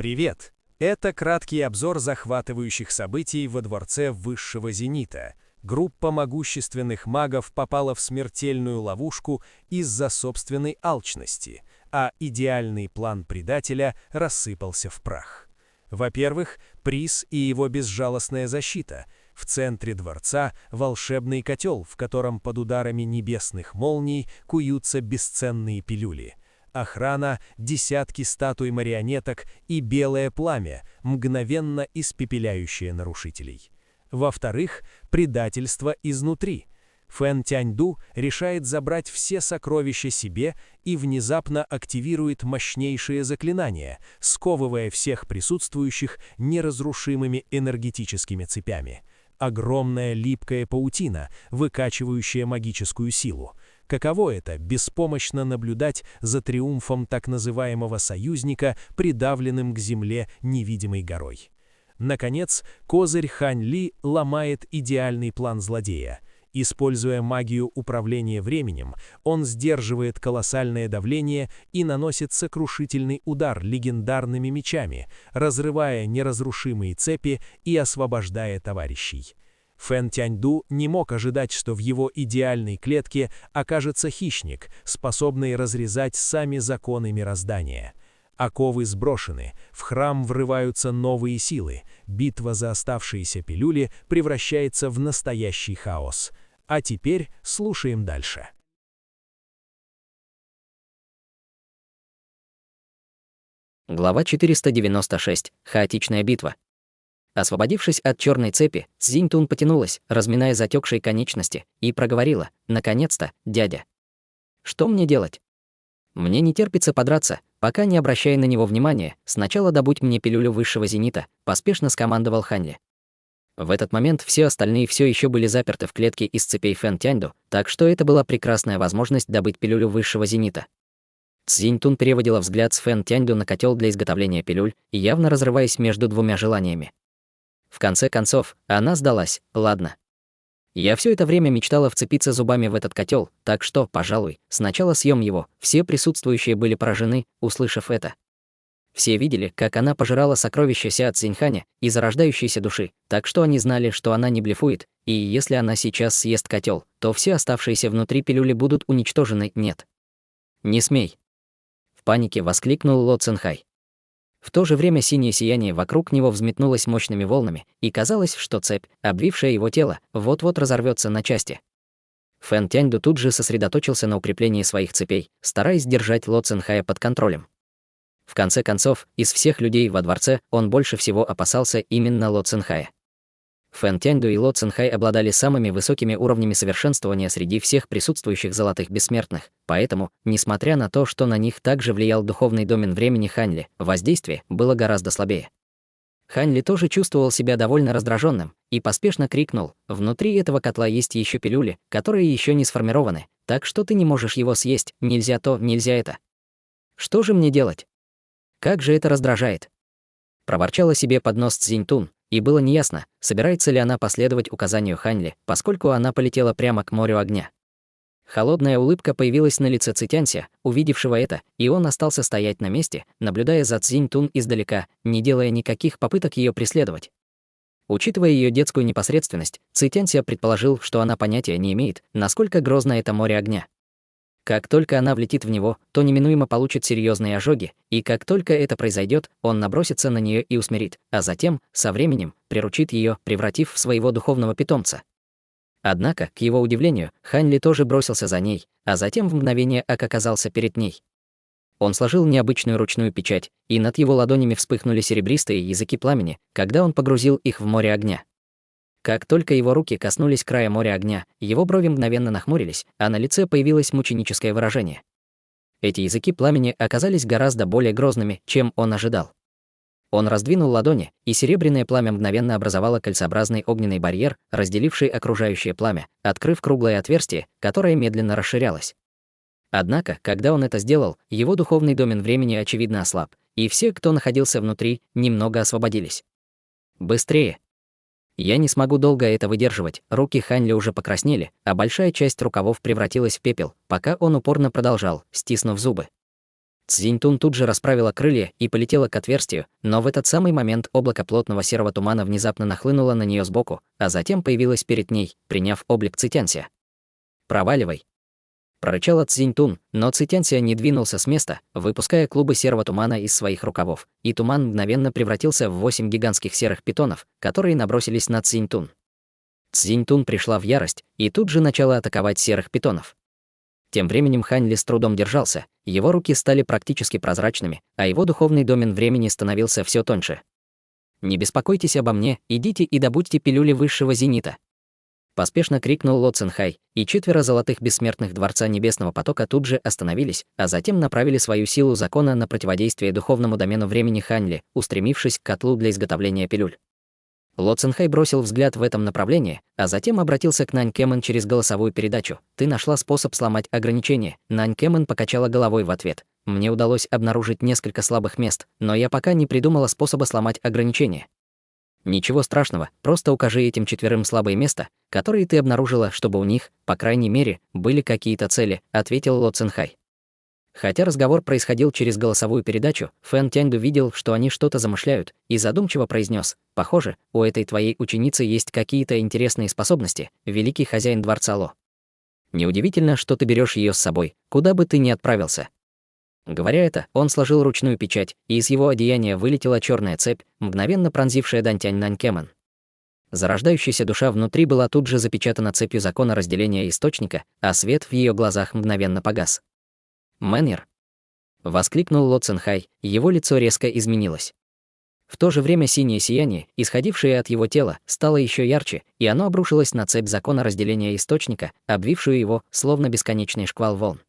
Привет! Это краткий обзор захватывающих событий во Дворце Высшего Зенита. Группа могущественных магов попала в смертельную ловушку из-за собственной алчности, а идеальный план предателя рассыпался в прах. Во-первых, приз и его безжалостная защита. В центре дворца волшебный котел, в котором под ударами небесных молний куются бесценные пилюли. Охрана, десятки статуй марионеток и белое пламя, мгновенно испепеляющее нарушителей. Во-вторых, предательство изнутри. Фэн Тяньду решает забрать все сокровища себе и внезапно активирует мощнейшее заклинание, сковывая всех присутствующих неразрушимыми энергетическими цепями. Огромная липкая паутина, выкачивающая магическую силу. Каково это — беспомощно наблюдать за триумфом так называемого союзника, придавленным к земле невидимой горой. Наконец, козырь Хань Ли ломает идеальный план злодея. Используя магию управления временем, он сдерживает колоссальное давление и наносит сокрушительный удар легендарными мечами, разрывая неразрушимые цепи и освобождая товарищей. Фэн Тяньду не мог ожидать, что в его идеальной клетке окажется хищник, способный разрезать сами законы мироздания. Оковы сброшены, в храм врываются новые силы, битва за оставшиеся пилюли превращается в настоящий хаос. А теперь слушаем дальше. Глава 496. Хаотичная битва. Освободившись от черной цепи, Цзиньтун потянулась, разминая затекшие конечности, и проговорила: «Наконец-то, дядя. Что мне делать? Мне не терпится подраться, пока не обращая на него внимания, сначала добудь мне пилюлю Высшего Зенита», поспешно скомандовал Хань Ли. В этот момент все остальные все еще были заперты в клетке из цепей Фэн Тяньду, так что это была прекрасная возможность добыть пилюлю Высшего Зенита. Цзиньтун переводила взгляд с Фэн Тяньду на котел для изготовления пилюль, явно разрываясь между двумя желаниями. В конце концов, она сдалась: «Ладно. Я все это время мечтала вцепиться зубами в этот котел, так что, пожалуй, сначала съем его». Все присутствующие были поражены, услышав это. Все видели, как она пожирала сокровища Ся Цзиньханя и зарождающейся души, так что они знали, что она не блефует, и если она сейчас съест котел, то все оставшиеся внутри пилюли будут уничтожены. «Нет. Не смей!» В панике воскликнул Ло Цинхай. В то же время синее сияние вокруг него взметнулось мощными волнами, и казалось, что цепь, обвившая его тело, вот-вот разорвется на части. Фэн Тяньду тут же сосредоточился на укреплении своих цепей, стараясь держать Ло Цинхая под контролем. В конце концов, из всех людей во дворце он больше всего опасался именно Ло Цинхая. Фэн Тяньду и Ло Цинхай обладали самыми высокими уровнями совершенствования среди всех присутствующих золотых бессмертных, поэтому, несмотря на то, что на них также влиял духовный домен времени Хань Ли, воздействие было гораздо слабее. Хань Ли тоже чувствовал себя довольно раздраженным и поспешно крикнул: «Внутри этого котла есть еще пилюли, которые еще не сформированы, так что ты не можешь его съесть, нельзя то, нельзя это. Что же мне делать? Как же это раздражает!» Проворчала себе под нос Цзиньтун, и было неясно, собирается ли она последовать указанию Хань Ли, поскольку она полетела прямо к морю огня. Холодная улыбка появилась на лице Цитянся, увидевшего это, и он остался стоять на месте, наблюдая за Цзиньтун издалека, не делая никаких попыток ее преследовать. Учитывая ее детскую непосредственность, Цитянся предположил, что она понятия не имеет, насколько грозно это море огня. Как только она влетит в него, то неминуемо получит серьезные ожоги, и как только это произойдет, он набросится на нее и усмирит, а затем, со временем, приручит ее, превратив в своего духовного питомца. Однако, к его удивлению, Хань Ли тоже бросился за ней, а затем в мгновение оказался перед ней. Он сложил необычную ручную печать, и над его ладонями вспыхнули серебристые языки пламени, когда он погрузил их в море огня. Как только его руки коснулись края моря огня, его брови мгновенно нахмурились, а на лице появилось мученическое выражение. Эти языки пламени оказались гораздо более грозными, чем он ожидал. Он раздвинул ладони, и серебряное пламя мгновенно образовало кольцеобразный огненный барьер, разделивший окружающее пламя, открыв круглое отверстие, которое медленно расширялось. Однако, когда он это сделал, его духовный домен времени очевидно ослаб, и все, кто находился внутри, немного освободились. «Быстрее! Я не смогу долго это выдерживать». Руки Хань Ли уже покраснели, а большая часть рукавов превратилась в пепел, пока он упорно продолжал, стиснув зубы. Цзиньтун тут же расправила крылья и полетела к отверстию, но в этот самый момент облако плотного серого тумана внезапно нахлынуло на нее сбоку, а затем появилось перед ней, приняв облик Цитянся. «Проваливай!» Прорычала Цзиньтун, но Цитянся не двинулся с места, выпуская клубы серого тумана из своих рукавов, и туман мгновенно превратился в 8 гигантских серых питонов, которые набросились на Цзиньтун. Цзиньтун пришла в ярость и тут же начала атаковать серых питонов. Тем временем Хань Ли с трудом держался, его руки стали практически прозрачными, а его духовный домен времени становился все тоньше. «Не беспокойтесь обо мне, идите и добудьте пилюли высшего зенита!» Поспешно крикнул Ло Цинхай, и 4 золотых бессмертных Дворца Небесного Потока тут же остановились, а затем направили свою силу закона на противодействие духовному домену времени Хань Ли, устремившись к котлу для изготовления пилюль. Ло Цинхай бросил взгляд в этом направлении, а затем обратился к Нань Кэмэн через голосовую передачу. «Ты нашла способ сломать ограничения». Нань Кэмэн покачала головой в ответ. «Мне удалось обнаружить несколько слабых мест, но я пока не придумала способа сломать ограничения». «Ничего страшного, просто укажи этим 4 слабые места, которые ты обнаружила, чтобы у них, по крайней мере, были какие-то цели», — ответил Ло Цинхай. Хотя разговор происходил через голосовую передачу, Фэн Тяньду видел, что они что-то замышляют, и задумчиво произнес: «Похоже, у этой твоей ученицы есть какие-то интересные способности, великий хозяин дворца Ло. Неудивительно, что ты берешь ее с собой, куда бы ты ни отправился». Говоря это, он сложил ручную печать, и из его одеяния вылетела черная цепь, мгновенно пронзившая Дантянь Нань Кэмэн. Зарождающаяся душа внутри была тут же запечатана цепью закона разделения источника, а свет в ее глазах мгновенно погас. «Мэннер!» — воскликнул Ло Цинхай, его лицо резко изменилось. В то же время синее сияние, исходившее от его тела, стало еще ярче, и оно обрушилось на цепь закона разделения источника, обвившую его, словно бесконечный шквал волн.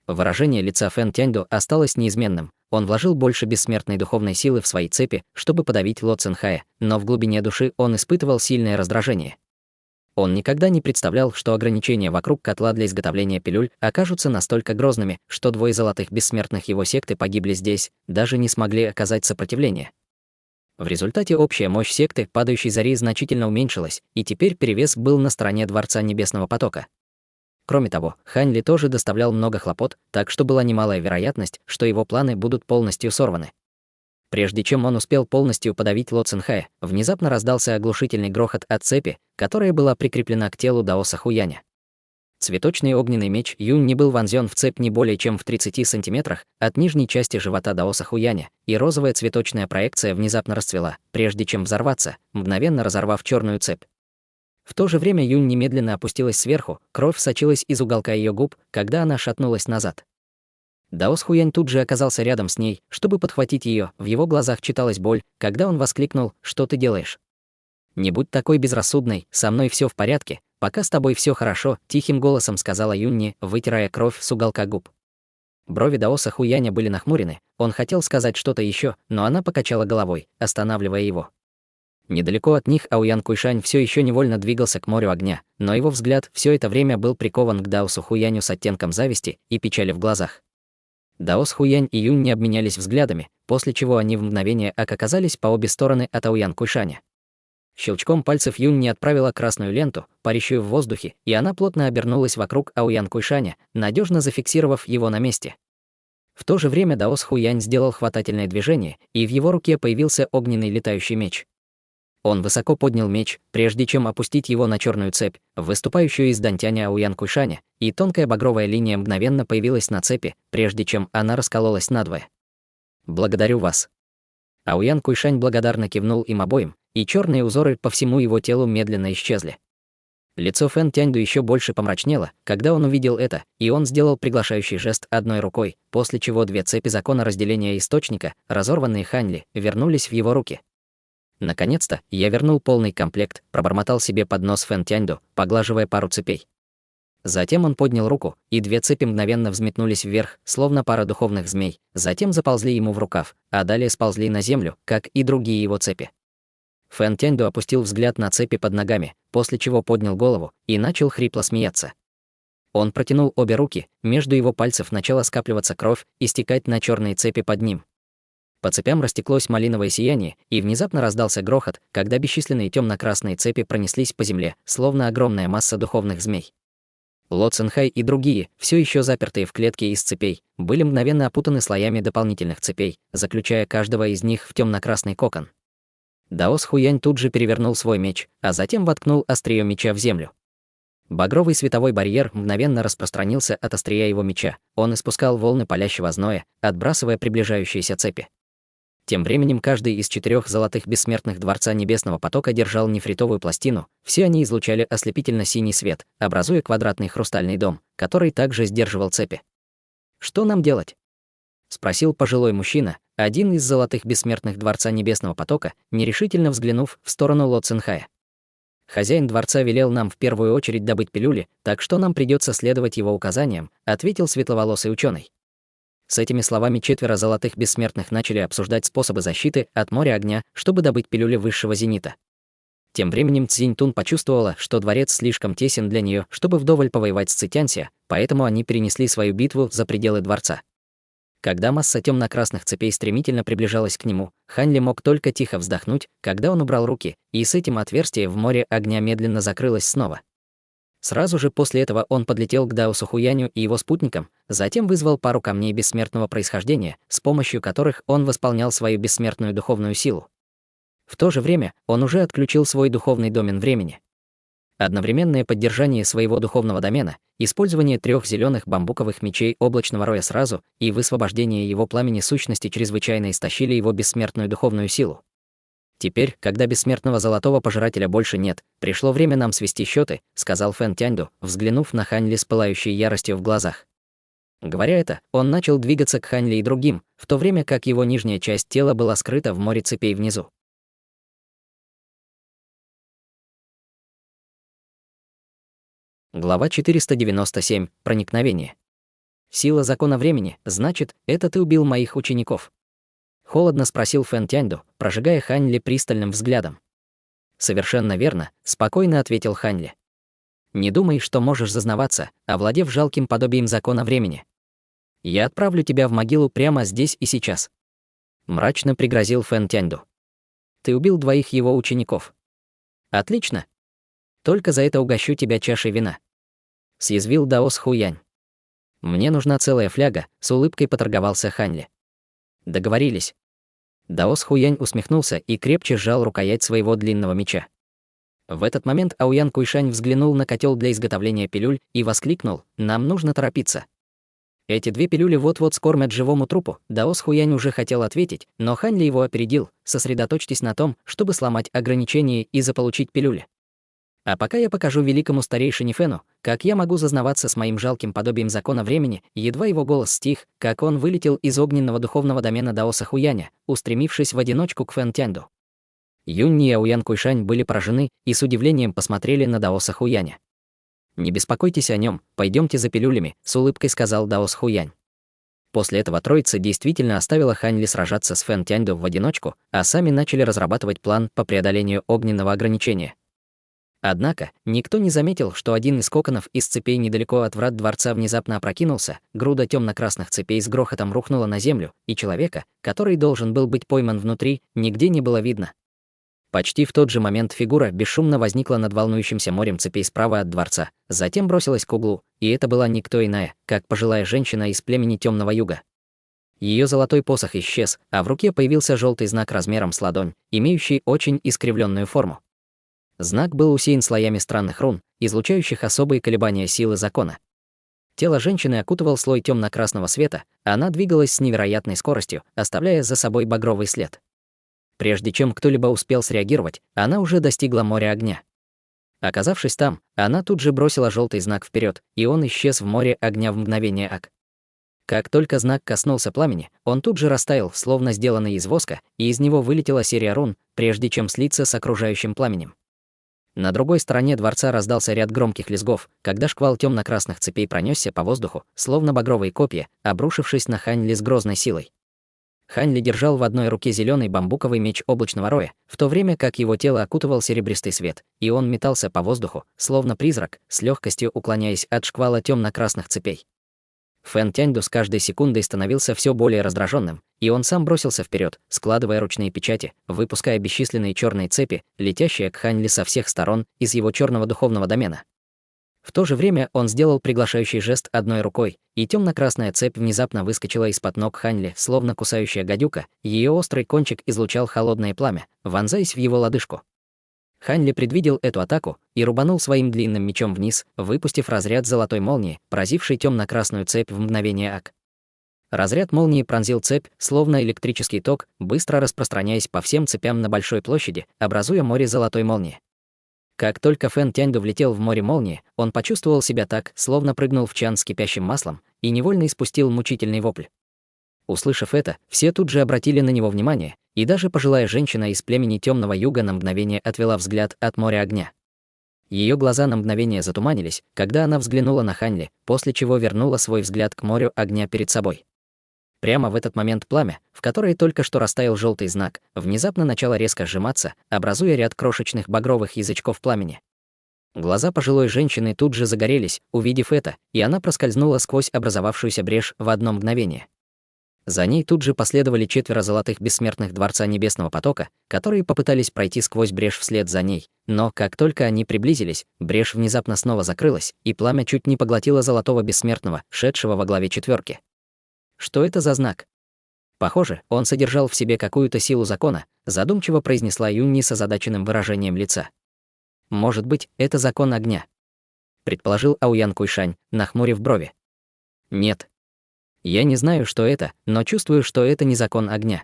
Выражение лица Фэн Тяньду осталось неизменным. Он вложил больше бессмертной духовной силы в свои цепи, чтобы подавить Ло Цинхая, но в глубине души он испытывал сильное раздражение. Он никогда не представлял, что ограничения вокруг котла для изготовления пилюль окажутся настолько грозными, что 2 золотых бессмертных его секты погибли здесь, даже не смогли оказать сопротивление. В результате общая мощь секты падающей зари значительно уменьшилась, и теперь перевес был на стороне Дворца Небесного Потока. Кроме того, Хань Ли тоже доставлял много хлопот, так что была немалая вероятность, что его планы будут полностью сорваны. Прежде чем он успел полностью подавить Ло Цинхая, внезапно раздался оглушительный грохот от цепи, которая была прикреплена к телу Даоса Хуяня. Цветочный огненный меч Юнь не был вонзён в цепь не более чем в 30 сантиметрах от нижней части живота Даоса Хуяня, и розовая цветочная проекция внезапно расцвела, прежде чем взорваться, мгновенно разорвав черную цепь. В то же время Юнь немедленно опустилась сверху, кровь сочилась из уголка ее губ, когда она шатнулась назад. Даос Хуянь тут же оказался рядом с ней, чтобы подхватить ее. В его глазах читалась боль, когда он воскликнул: «Что ты делаешь? Не будь такой безрассудной, со мной все в порядке, пока с тобой все хорошо», — тихим голосом сказала Юнни, вытирая кровь с уголка губ. Брови Даоса Хуяня были нахмурены, он хотел сказать что-то еще, но она покачала головой, останавливая его. Недалеко от них Аоян Куйшань все еще невольно двигался к морю огня, но его взгляд все это время был прикован к Даосу Хуяню с оттенком зависти и печали в глазах. Даос Хуянь и Юнь не обменялись взглядами, после чего они в мгновение оказались по обе стороны от Аоян Куйшаня. Щелчком пальцев Юнь не отправила красную ленту, парящую в воздухе, и она плотно обернулась вокруг Аоян Куйшаня, надежно зафиксировав его на месте. В то же время Даос Хуянь сделал хватательное движение, и в его руке появился огненный летающий меч. Он высоко поднял меч, прежде чем опустить его на черную цепь, выступающую из дантяня Аоян Куйшаня, и тонкая багровая линия мгновенно появилась на цепи, прежде чем она раскололась надвое. «Благодарю вас». Аоян Куйшань благодарно кивнул им обоим, и черные узоры по всему его телу медленно исчезли. Лицо Фэн Тяньду еще больше помрачнело, когда он увидел это, и он сделал приглашающий жест одной рукой, после чего 2 цепи закона разделения источника, разорванные Хань Ли, вернулись в его руки. «Наконец-то я вернул полный комплект», — пробормотал себе под нос Фэн Тяньду, поглаживая пару цепей. Затем он поднял руку, и 2 цепи мгновенно взметнулись вверх, словно пара духовных змей, затем заползли ему в рукав, а далее сползли на землю, как и другие его цепи. Фэн Тяньду опустил взгляд на цепи под ногами, после чего поднял голову и начал хрипло смеяться. Он протянул обе руки, между его пальцев начала скапливаться кровь и стекать на черные цепи под ним. По цепям растеклось малиновое сияние, и внезапно раздался грохот, когда бесчисленные темно-красные цепи пронеслись по земле, словно огромная масса духовных змей. Ло Цинхай и другие, все еще запертые в клетке из цепей, были мгновенно опутаны слоями дополнительных цепей, заключая каждого из них в темно-красный кокон. Даос Хуянь тут же перевернул свой меч, а затем воткнул острие меча в землю. Багровый световой барьер мгновенно распространился от острия его меча. Он испускал волны палящего зноя, отбрасывая приближающиеся цепи. Тем временем каждый из 4 золотых бессмертных Дворца Небесного Потока держал нефритовую пластину, все они излучали ослепительно-синий свет, образуя квадратный хрустальный дом, который также сдерживал цепи. «Что нам делать?» — спросил пожилой мужчина, один из золотых бессмертных Дворца Небесного Потока, нерешительно взглянув в сторону Ло Цинхая. «Хозяин дворца велел нам в первую очередь добыть пилюли, так что нам придется следовать его указаниям», — ответил светловолосый ученый. С этими словами 4 золотых бессмертных начали обсуждать способы защиты от моря огня, чтобы добыть пилюли высшего зенита. Тем временем Цзиньтун почувствовала, что дворец слишком тесен для нее, чтобы вдоволь повоевать с Цитянся, поэтому они перенесли свою битву за пределы дворца. Когда масса темно-красных цепей стремительно приближалась к нему, Хань Ли мог только тихо вздохнуть, когда он убрал руки, и с этим отверстие в море огня медленно закрылось снова. Сразу же после этого он подлетел к Даосу Хуяню и его спутникам, затем вызвал пару камней бессмертного происхождения, с помощью которых он восполнял свою бессмертную духовную силу. В то же время он уже отключил свой духовный домен времени. Одновременное поддержание своего духовного домена, использование 3 зеленых бамбуковых мечей облачного роя сразу и высвобождение его пламени сущности чрезвычайно истощили его бессмертную духовную силу. «Теперь, когда бессмертного золотого пожирателя больше нет, пришло время нам свести счеты», — сказал Фэн Тяньду, взглянув на Хань Ли с пылающей яростью в глазах. Говоря это, он начал двигаться к Хань Ли и другим, в то время как его нижняя часть тела была скрыта в море цепей внизу. Глава 497. Проникновение. «Сила закона времени, значит, это ты убил моих учеников?» Холодно спросил Фэн Тяньду, прожигая Хань Ли пристальным взглядом. «Совершенно верно», — спокойно ответил Хань Ли. «Не думай, что можешь зазнаваться, овладев жалким подобием закона времени. Я отправлю тебя в могилу прямо здесь и сейчас». Мрачно пригрозил Фэн Тяньду. «Ты убил 2 его учеников. Отлично. Только за это угощу тебя чашей вина», — съязвил Даос Хуянь. «Мне нужна целая фляга», — с улыбкой поторговался Хань Ли. «Договорились». Даос Хуянь усмехнулся и крепче сжал рукоять своего длинного меча. В этот момент Ауян Куйшань взглянул на котел для изготовления пилюль и воскликнул: «Нам нужно торопиться. Эти 2 пилюли вот-вот скормят живому трупу». Даос Хуянь уже хотел ответить, но Хань Ли его опередил: «Сосредоточьтесь на том, чтобы сломать ограничения и заполучить пилюли. А пока я покажу великому старейшине Фэну, как я могу зазнаваться с моим жалким подобием закона времени». Едва его голос стих, как он вылетел из огненного духовного домена Даоса Хуяня, устремившись в одиночку к Фэн Тяньду. Юнь и Ауян Куйшань были поражены и с удивлением посмотрели на Даоса Хуяня. «Не беспокойтесь о нем, пойдемте за пилюлями», — с улыбкой сказал Даос Хуянь. После этого троица действительно оставила Хань Ли сражаться с Фэн Тяньду в одиночку, а сами начали разрабатывать план по преодолению огненного ограничения. Однако, никто не заметил, что один из коконов из цепей недалеко от врат дворца внезапно опрокинулся, груда темно-красных цепей с грохотом рухнула на землю, и человека, который должен был быть пойман внутри, нигде не было видно. Почти в тот же момент фигура бесшумно возникла над волнующимся морем цепей справа от дворца, затем бросилась к углу, и это была никто иная, как пожилая женщина из племени Темного Юга. Ее золотой посох исчез, а в руке появился желтый знак размером с ладонь, имеющий очень искривленную форму. Знак был усеян слоями странных рун, излучающих особые колебания силы закона. Тело женщины окутывал слой темно-красного света, а она двигалась с невероятной скоростью, оставляя за собой багровый след. Прежде чем кто-либо успел среагировать, она уже достигла моря огня. Оказавшись там, она тут же бросила желтый знак вперед, и он исчез в море огня в мгновение ока. Как только знак коснулся пламени, он тут же растаял, словно сделанный из воска, и из него вылетела серия рун, прежде чем слиться с окружающим пламенем. На другой стороне дворца раздался ряд громких лязгов, когда шквал темно-красных цепей пронесся по воздуху, словно багровые копья, обрушившись на Хань Ли с грозной силой. Хань Ли держал в одной руке зеленый бамбуковый меч облачного роя, в то время как его тело окутывал серебристый свет, и он метался по воздуху, словно призрак, с легкостью уклоняясь от шквала темно-красных цепей. Фэн Тяньду с каждой секундой становился все более раздраженным, и он сам бросился вперед, складывая ручные печати, выпуская бесчисленные черные цепи, летящие к Хань Ли со всех сторон из его черного духовного домена. В то же время он сделал приглашающий жест одной рукой, и темно-красная цепь внезапно выскочила из-под ног Ханьли, словно кусающая гадюка, ее острый кончик излучал холодное пламя, вонзаясь в его лодыжку. Ханьли предвидел эту атаку и рубанул своим длинным мечом вниз, выпустив разряд золотой молнии, поразивший темно-красную цепь в мгновение ока. Разряд молнии пронзил цепь, словно электрический ток, быстро распространяясь по всем цепям на большой площади, образуя море золотой молнии. Как только Фэн Тяньду влетел в море молнии, он почувствовал себя так, словно прыгнул в чан с кипящим маслом, и невольно испустил мучительный вопль. Услышав это, все тут же обратили на него внимание, и даже пожилая женщина из племени Темного Юга на мгновение отвела взгляд от моря огня. Ее глаза на мгновение затуманились, когда она взглянула на Ханьли, после чего вернула свой взгляд к морю огня перед собой. Прямо в этот момент пламя, в которое только что растаял желтый знак, внезапно начало резко сжиматься, образуя ряд крошечных багровых язычков пламени. Глаза пожилой женщины тут же загорелись, увидев это, и она проскользнула сквозь образовавшуюся брешь в одно мгновение. За ней тут же последовали 4 золотых бессмертных Дворца Небесного Потока, которые попытались пройти сквозь брешь вслед за ней, но как только они приблизились, брешь внезапно снова закрылась, и пламя чуть не поглотило золотого бессмертного, шедшего во главе 4. Что это за знак? Похоже, он содержал в себе какую-то силу закона, задумчиво произнесла Юнни с озадаченным выражением лица. Может быть, это закон огня? Предположил Ауян Куйшань, нахмурив брови. Нет. Я не знаю, что это, но чувствую, что это не закон огня.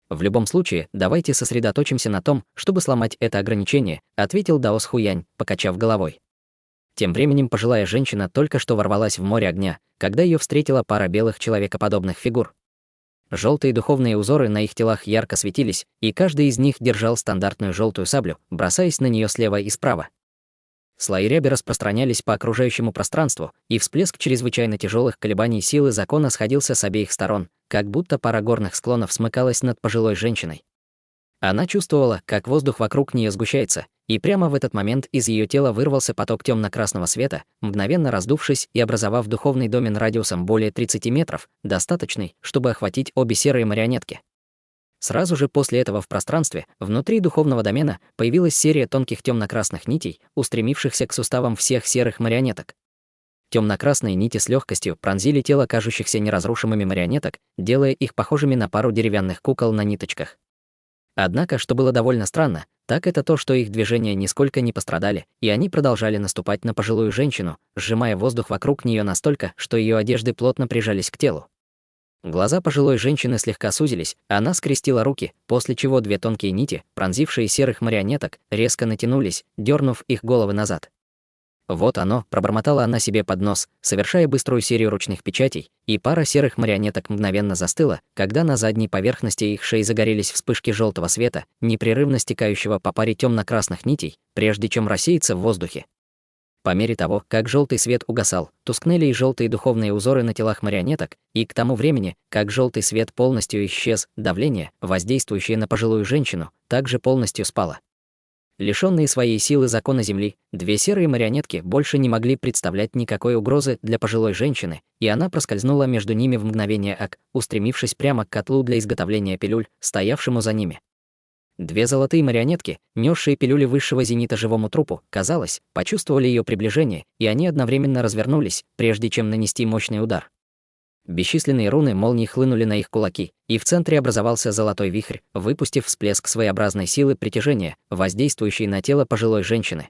В любом случае, давайте сосредоточимся на том, чтобы сломать это ограничение, ответил Даос Хуянь, покачав головой. Тем временем пожилая женщина только что ворвалась в море огня, когда ее встретила пара белых человекоподобных фигур. Желтые духовные узоры на их телах ярко светились, и каждый из них держал стандартную желтую саблю, бросаясь на нее слева и справа. Слои ряби распространялись по окружающему пространству, и всплеск чрезвычайно тяжелых колебаний силы закона сходился с обеих сторон, как будто пара горных склонов смыкалась над пожилой женщиной. Она чувствовала, как воздух вокруг нее сгущается, и прямо в этот момент из ее тела вырвался поток темно-красного света, мгновенно раздувшись и образовав духовный домен радиусом более 30 метров, достаточный, чтобы охватить обе серые марионетки. Сразу же после этого в пространстве, внутри духовного домена, появилась серия тонких темно-красных нитей, устремившихся к суставам всех серых марионеток. Темно-красные нити с легкостью пронзили тело кажущихся неразрушимыми марионеток, делая их похожими на пару деревянных кукол на ниточках. Однако, что было довольно странно, так это то, что их движения нисколько не пострадали, и они продолжали наступать на пожилую женщину, сжимая воздух вокруг нее настолько, что ее одежды плотно прижались к телу. Глаза пожилой женщины слегка сузились, она скрестила руки, после чего 2 тонкие нити, пронзившие серых марионеток, резко натянулись, дернув их головы назад. «Вот оно», — пробормотала она себе под нос, совершая быструю серию ручных печатей, и пара серых марионеток мгновенно застыла, когда на задней поверхности их шеи загорелись вспышки желтого света, непрерывно стекающего по паре темно-красных нитей, прежде чем рассеяться в воздухе. По мере того, как желтый свет угасал, тускнели и желтые духовные узоры на телах марионеток, и к тому времени, как желтый свет полностью исчез, давление, воздействующее на пожилую женщину, также полностью спало. Лишённые своей силы закона Земли, 2 серые марионетки больше не могли представлять никакой угрозы для пожилой женщины, и она проскользнула между ними в мгновение ока, устремившись прямо к котлу для изготовления пилюль, стоявшему за ними. 2 золотые марионетки, нёсшие пилюли высшего зенита живому трупу, казалось, почувствовали её приближение, и они одновременно развернулись, прежде чем нанести мощный удар. Бесчисленные руны молний хлынули на их кулаки, и в центре образовался золотой вихрь, выпустив всплеск своеобразной силы притяжения, воздействующей на тело пожилой женщины.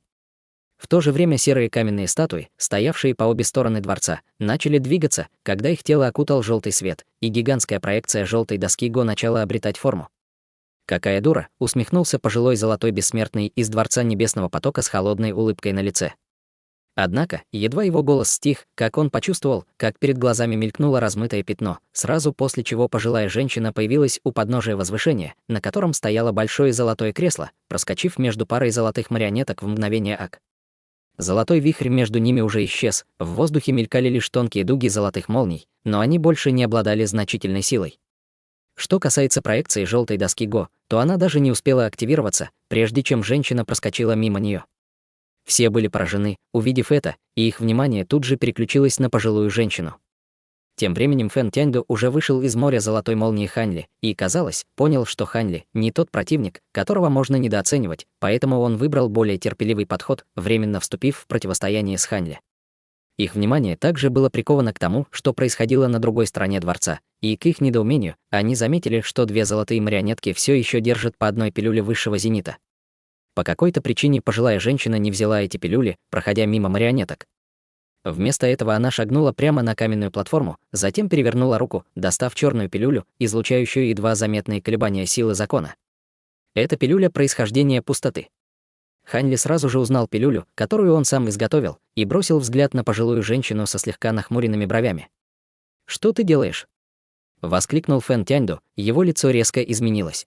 В то же время серые каменные статуи, стоявшие по обе стороны дворца, начали двигаться, когда их тело окутал желтый свет, и гигантская проекция желтой доски Го начала обретать форму. «Какая дура!» — усмехнулся пожилой золотой бессмертный из Дворца Небесного Потока с холодной улыбкой на лице. Однако, едва его голос стих, как он почувствовал, как перед глазами мелькнуло размытое пятно, сразу после чего пожилая женщина появилась у подножия возвышения, на котором стояло большое золотое кресло, проскочив между парой золотых марионеток в мгновение ока. Золотой вихрь между ними уже исчез, в воздухе мелькали лишь тонкие дуги золотых молний, но они больше не обладали значительной силой. Что касается проекции желтой доски Го, то она даже не успела активироваться, прежде чем женщина проскочила мимо нее. Все были поражены, увидев это, и их внимание тут же переключилось на пожилую женщину. Тем временем Фэн Тяньду уже вышел из моря золотой молнии Ханьли и, казалось, понял, что Ханьли не тот противник, которого можно недооценивать, поэтому он выбрал более терпеливый подход, временно вступив в противостояние с Ханьли. Их внимание также было приковано к тому, что происходило на другой стороне дворца, и к их недоумению они заметили, что две золотые марионетки все еще держат по одной пилюле высшего зенита. По какой-то причине пожилая женщина не взяла эти пилюли, проходя мимо марионеток. Вместо этого она шагнула прямо на каменную платформу, затем перевернула руку, достав черную пилюлю, излучающую едва заметные колебания силы закона. Это пилюля происхождения пустоты. Ханьли сразу же узнал пилюлю, которую он сам изготовил, и бросил взгляд на пожилую женщину со слегка нахмуренными бровями. «Что ты делаешь?» — воскликнул Фэн Тяньду, его лицо резко изменилось.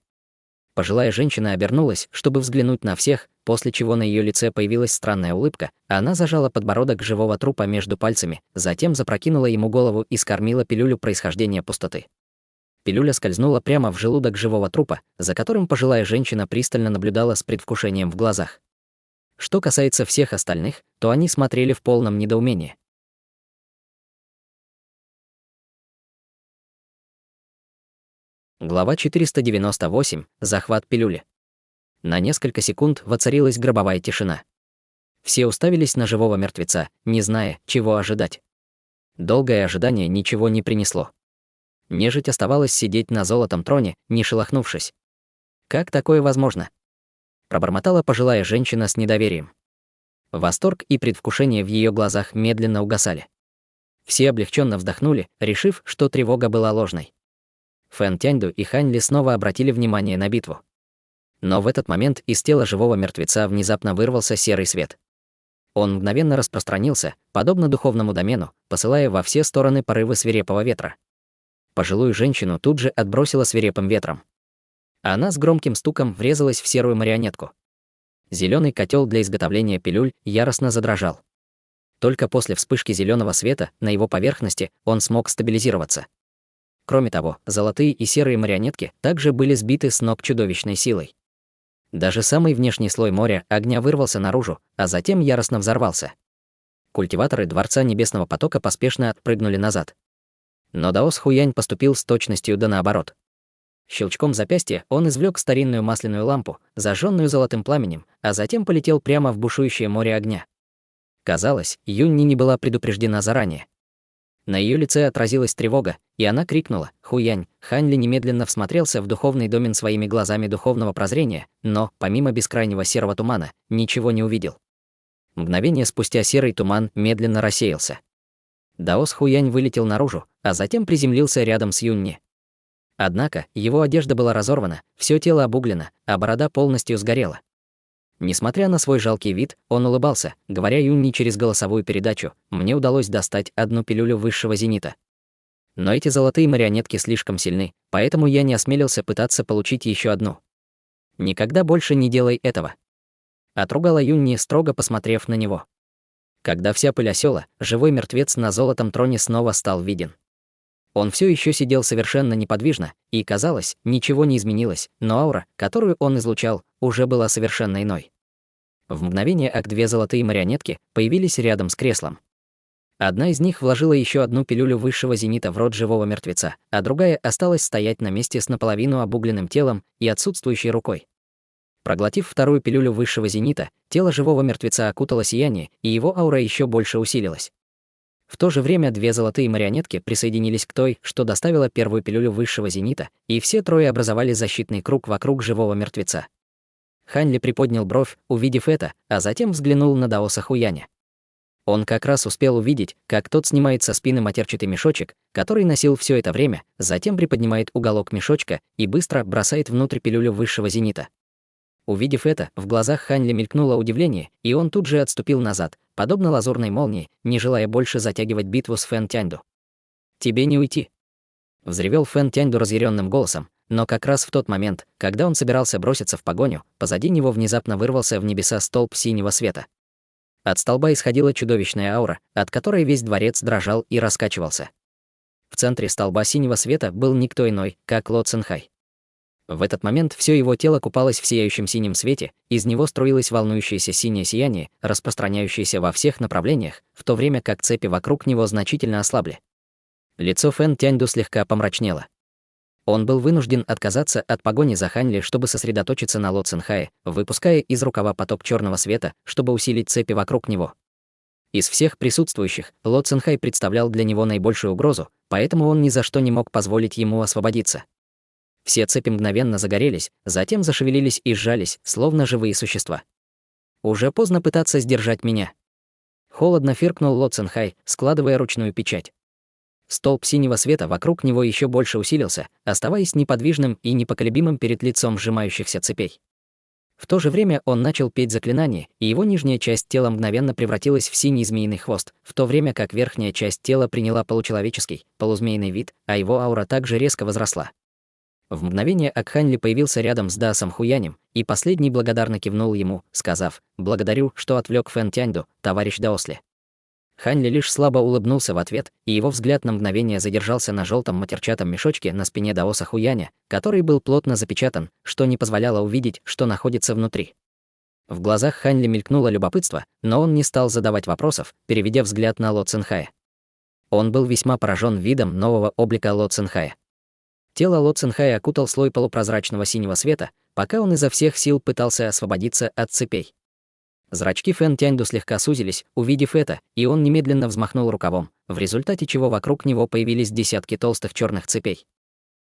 Пожилая женщина обернулась, чтобы взглянуть на всех, после чего на ее лице появилась странная улыбка, она зажала подбородок живого трупа между пальцами, затем запрокинула ему голову и скормила пилюлю происхождения пустоты. Пилюля скользнула прямо в желудок живого трупа, за которым пожилая женщина пристально наблюдала с предвкушением в глазах. Что касается всех остальных, то они смотрели в полном недоумении. Глава 498. Захват пилюли. На несколько секунд воцарилась гробовая тишина. Все уставились на живого мертвеца, не зная, чего ожидать. Долгое ожидание ничего не принесло. Нежить оставалась сидеть на золотом троне, не шелохнувшись. «Как такое возможно?» Пробормотала пожилая женщина с недоверием. Восторг и предвкушение в ее глазах медленно угасали. Все облегченно вздохнули, решив, что тревога была ложной. Фэн Тяньду и Ханьли снова обратили внимание на битву. Но в этот момент из тела живого мертвеца внезапно вырвался серый свет. Он мгновенно распространился, подобно духовному домену, посылая во все стороны порывы свирепого ветра. Пожилую женщину тут же отбросило свирепым ветром. Она с громким стуком врезалась в серую марионетку. Зеленый котел для изготовления пилюль яростно задрожал. Только после вспышки зеленого света на его поверхности он смог стабилизироваться. Кроме того, золотые и серые марионетки также были сбиты с ног чудовищной силой. Даже самый внешний слой моря огня вырвался наружу, а затем яростно взорвался. Культиваторы Дворца Небесного Потока поспешно отпрыгнули назад. Но Даос Хуянь поступил с точностью да наоборот. Щелчком запястья он извлек старинную масляную лампу, зажженную золотым пламенем, а затем полетел прямо в бушующее море огня. Казалось, Юнни не была предупреждена заранее. На ее лице отразилась тревога, и она крикнула «Хуянь!». Ханьли немедленно всмотрелся в духовный домен своими глазами духовного прозрения, но, помимо бескрайнего серого тумана, ничего не увидел. Мгновение спустя серый туман медленно рассеялся. Даос Хуянь вылетел наружу, а затем приземлился рядом с Юнни. Однако его одежда была разорвана, все тело обуглено, а борода полностью сгорела. Несмотря на свой жалкий вид, он улыбался, говоря Юнни через голосовую передачу: «Мне удалось достать одну пилюлю высшего зенита. Но эти золотые марионетки слишком сильны, поэтому я не осмелился пытаться получить еще одну. Никогда больше не делай этого», — отругала Юнни, строго посмотрев на него. Когда вся пыль осела, живой мертвец на золотом троне снова стал виден. Он все еще сидел совершенно неподвижно, и, казалось, ничего не изменилось, но аура, которую он излучал, уже была совершенно иной. В мгновение две золотые марионетки появились рядом с креслом. Одна из них вложила еще одну пилюлю высшего зенита в рот живого мертвеца, а другая осталась стоять на месте с наполовину обугленным телом и отсутствующей рукой. Проглотив вторую пилюлю высшего зенита, тело живого мертвеца окутало сияние, и его аура еще больше усилилась. В то же время две золотые марионетки присоединились к той, что доставила первую пилюлю высшего зенита, и все трое образовали защитный круг вокруг живого мертвеца. Ханьли приподнял бровь, увидев это, а затем взглянул на Даоса Хуяня. Он как раз успел увидеть, как тот снимает со спины матерчатый мешочек, который носил все это время, затем приподнимает уголок мешочка и быстро бросает внутрь пилюлю высшего зенита. Увидев это, в глазах Ханьли мелькнуло удивление, и он тут же отступил назад, подобно лазурной молнии, не желая больше затягивать битву с Фэн Тяньду. «Тебе не уйти!» — взревел Фэн Тяньду разъяренным голосом, но как раз в тот момент, когда он собирался броситься в погоню, позади него внезапно вырвался в небеса столб синего света. От столба исходила чудовищная аура, от которой весь дворец дрожал и раскачивался. В центре столба синего света был никто иной, как Ло Цинхай. В этот момент все его тело купалось в сияющем синем свете, из него струилось волнующееся синее сияние, распространяющееся во всех направлениях, в то время как цепи вокруг него значительно ослабли. Лицо Фэн Тяньду слегка помрачнело. Он был вынужден отказаться от погони за Хань Ли, чтобы сосредоточиться на Ло Цинхае, выпуская из рукава поток черного света, чтобы усилить цепи вокруг него. Из всех присутствующих Ло Цинхай представлял для него наибольшую угрозу, поэтому он ни за что не мог позволить ему освободиться. Все цепи мгновенно загорелись, затем зашевелились и сжались, словно живые существа. «Уже поздно пытаться сдержать меня». Холодно фыркнул Ло Цинхай, складывая ручную печать. Столб синего света вокруг него еще больше усилился, оставаясь неподвижным и непоколебимым перед лицом сжимающихся цепей. В то же время он начал петь заклинание, и его нижняя часть тела мгновенно превратилась в синий змеиный хвост, в то время как верхняя часть тела приняла получеловеческий, полузмеиный вид, а его аура также резко возросла. В мгновение Акхань Ли появился рядом с Даосом Хуянем, и последний благодарно кивнул ему, сказав: «Благодарю, что отвлек Фэн Тяньду, товарищ Даосли». Хань Ли лишь слабо улыбнулся в ответ, и его взгляд на мгновение задержался на желтом матерчатом мешочке на спине Даоса Хуяня, который был плотно запечатан, что не позволяло увидеть, что находится внутри. В глазах Хань Ли мелькнуло любопытство, но он не стал задавать вопросов, переведя взгляд на Ло Цинхая. Он был весьма поражен видом нового облика Ло Цинхая. Тело Ло Цинхая окутал слой полупрозрачного синего света, пока он изо всех сил пытался освободиться от цепей. Зрачки Фэн Тяньду слегка сузились, увидев это, и он немедленно взмахнул рукавом, в результате чего вокруг него появились десятки толстых черных цепей.